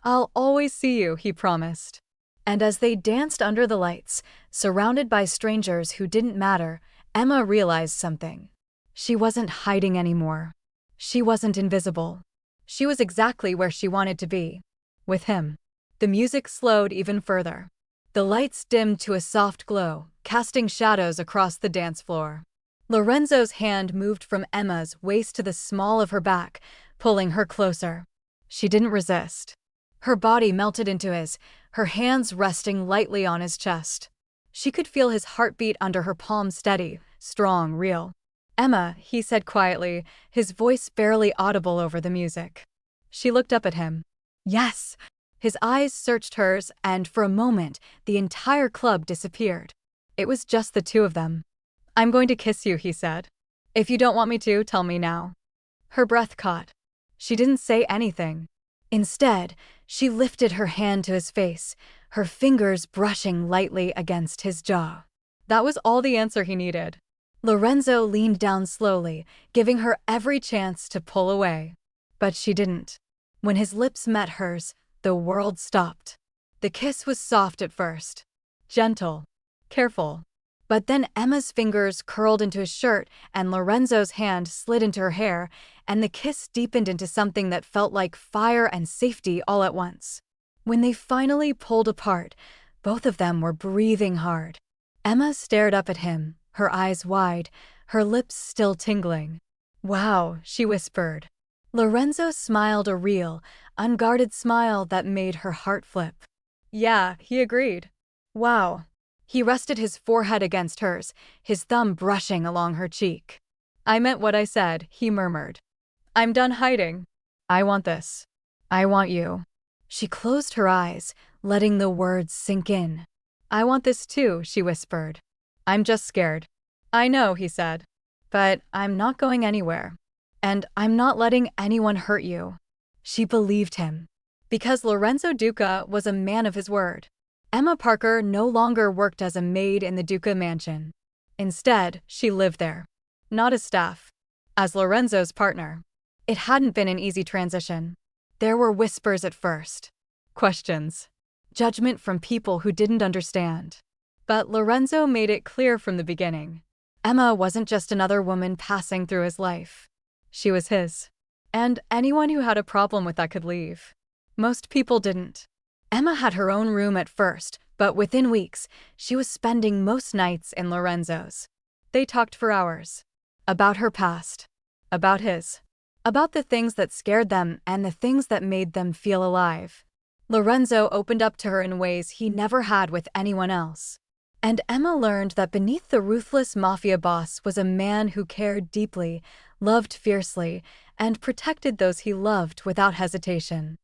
I'll always see you, he promised. And as they danced under the lights, surrounded by strangers who didn't matter, Emma realized something. She wasn't hiding anymore. She wasn't invisible. She was exactly where she wanted to be. With him. The music slowed even further. The lights dimmed to a soft glow, casting shadows across the dance floor. Lorenzo's hand moved from Emma's waist to the small of her back, pulling her closer. She didn't resist. Her body melted into his, her hands resting lightly on his chest. She could feel his heartbeat under her palm, steady, strong, real. Emma, he said quietly, his voice barely audible over the music. She looked up at him. Yes. His eyes searched hers, and for a moment, the entire club disappeared. It was just the two of them. I'm going to kiss you, he said. If you don't want me to, tell me now. Her breath caught. She didn't say anything. Instead, she lifted her hand to his face, her fingers brushing lightly against his jaw. That was all the answer he needed. Lorenzo leaned down slowly, giving her every chance to pull away. But she didn't. When his lips met hers, the world stopped. The kiss was soft at first. Gentle. Careful. But then Emma's fingers curled into his shirt and Lorenzo's hand slid into her hair, and the kiss deepened into something that felt like fire and safety all at once. When they finally pulled apart, both of them were breathing hard. Emma stared up at him, her eyes wide, her lips still tingling. Wow, she whispered. Lorenzo smiled a real, unguarded smile that made her heart flip. Yeah, he agreed. Wow. He rested his forehead against hers, his thumb brushing along her cheek. I meant what I said, he murmured. I'm done hiding. I want this. I want you. She closed her eyes, letting the words sink in. I want this too, she whispered. I'm just scared. I know, he said. But I'm not going anywhere. And I'm not letting anyone hurt you. She believed him. Because Lorenzo Duca was a man of his word. Emma Parker no longer worked as a maid in the Duca mansion. Instead, she lived there. Not as staff. As Lorenzo's partner. It hadn't been an easy transition. There were whispers at first. Questions. Judgment from people who didn't understand. But Lorenzo made it clear from the beginning. Emma wasn't just another woman passing through his life. She was his. And anyone who had a problem with that could leave. Most people didn't. Emma had her own room at first, but within weeks, she was spending most nights in Lorenzo's. They talked for hours. About her past. About his. About the things that scared them and the things that made them feel alive. Lorenzo opened up to her in ways he never had with anyone else. And Emma learned that beneath the ruthless mafia boss was a man who cared deeply, loved fiercely, and protected those he loved without hesitation.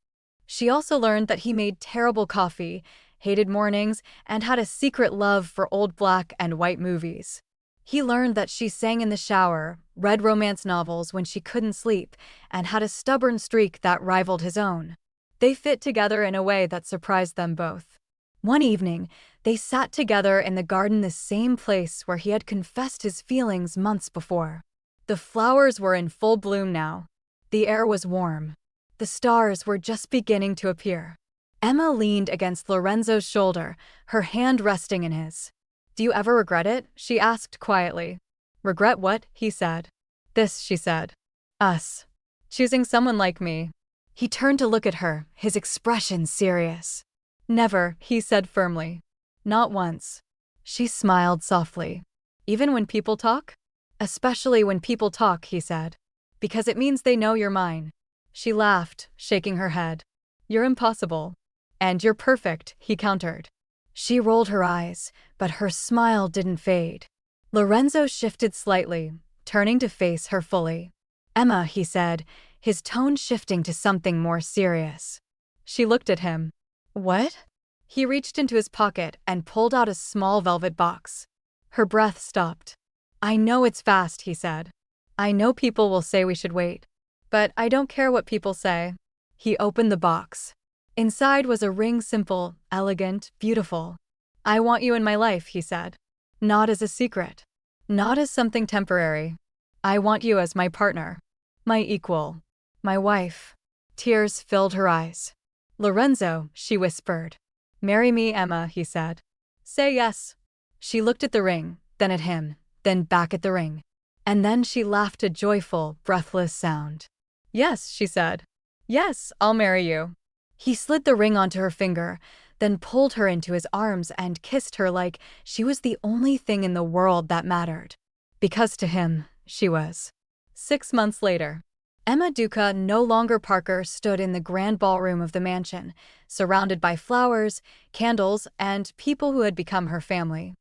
She also learned that he made terrible coffee, hated mornings, and had a secret love for old black and white movies. He learned that she sang in the shower, read romance novels when she couldn't sleep, and had a stubborn streak that rivaled his own. They fit together in a way that surprised them both. One evening, they sat together in the garden, the same place where he had confessed his feelings months before. The flowers were in full bloom now. The air was warm. The stars were just beginning to appear. Emma leaned against Lorenzo's shoulder, her hand resting in his. Do you ever regret it? She asked quietly. Regret what? He said. This, she said. Us. Choosing someone like me. He turned to look at her, his expression serious. Never, he said firmly. Not once. She smiled softly. Even when people talk? Especially when people talk, he said. Because it means they know you're mine. She laughed, shaking her head. You're impossible. And you're perfect, he countered. She rolled her eyes, but her smile didn't fade. Lorenzo shifted slightly, turning to face her fully. Emma, he said, his tone shifting to something more serious. She looked at him. What? He reached into his pocket and pulled out a small velvet box. Her breath stopped. I know it's fast, he said. I know people will say we should wait. But I don't care what people say. He opened the box. Inside was a ring, simple, elegant, beautiful. I want you in my life, he said. Not as a secret. Not as something temporary. I want you as my partner. My equal. My wife. Tears filled her eyes. Lorenzo, she whispered. Marry me, Emma, he said. Say yes. She looked at the ring, then at him, then back at the ring. And then she laughed a joyful, breathless sound. Yes, she said. Yes, I'll marry you. He slid the ring onto her finger, then pulled her into his arms and kissed her like she was the only thing in the world that mattered. Because to him, she was. 6 months later, Emma Duca, no longer Parker, stood in the grand ballroom of the mansion, surrounded by flowers, candles, and people who had become her family.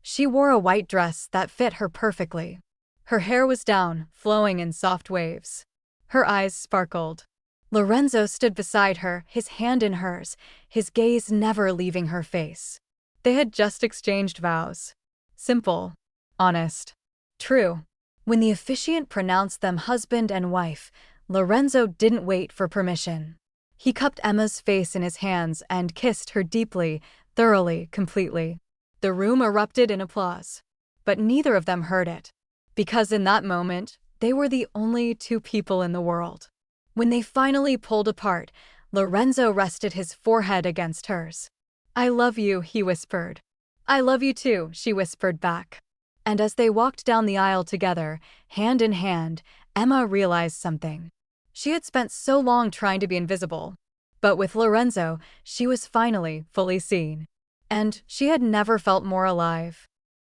She wore a white dress that fit her perfectly. Her hair was down, flowing in soft waves. Her eyes sparkled. Lorenzo stood beside her, his hand in hers, his gaze never leaving her face. They had just exchanged vows. Simple, honest, true. When the officiant pronounced them husband and wife, Lorenzo didn't wait for permission. He cupped Emma's face in his hands and kissed her deeply, thoroughly, completely. The room erupted in applause. But neither of them heard it. Because in that moment, they were the only two people in the world. When they finally pulled apart, Lorenzo rested his forehead against hers. "I love you," he whispered. "I love you too," she whispered back. And as they walked down the aisle together, hand in hand, Emma realized something. She had spent so long trying to be invisible. But with Lorenzo, she was finally fully seen. And she had never felt more alive.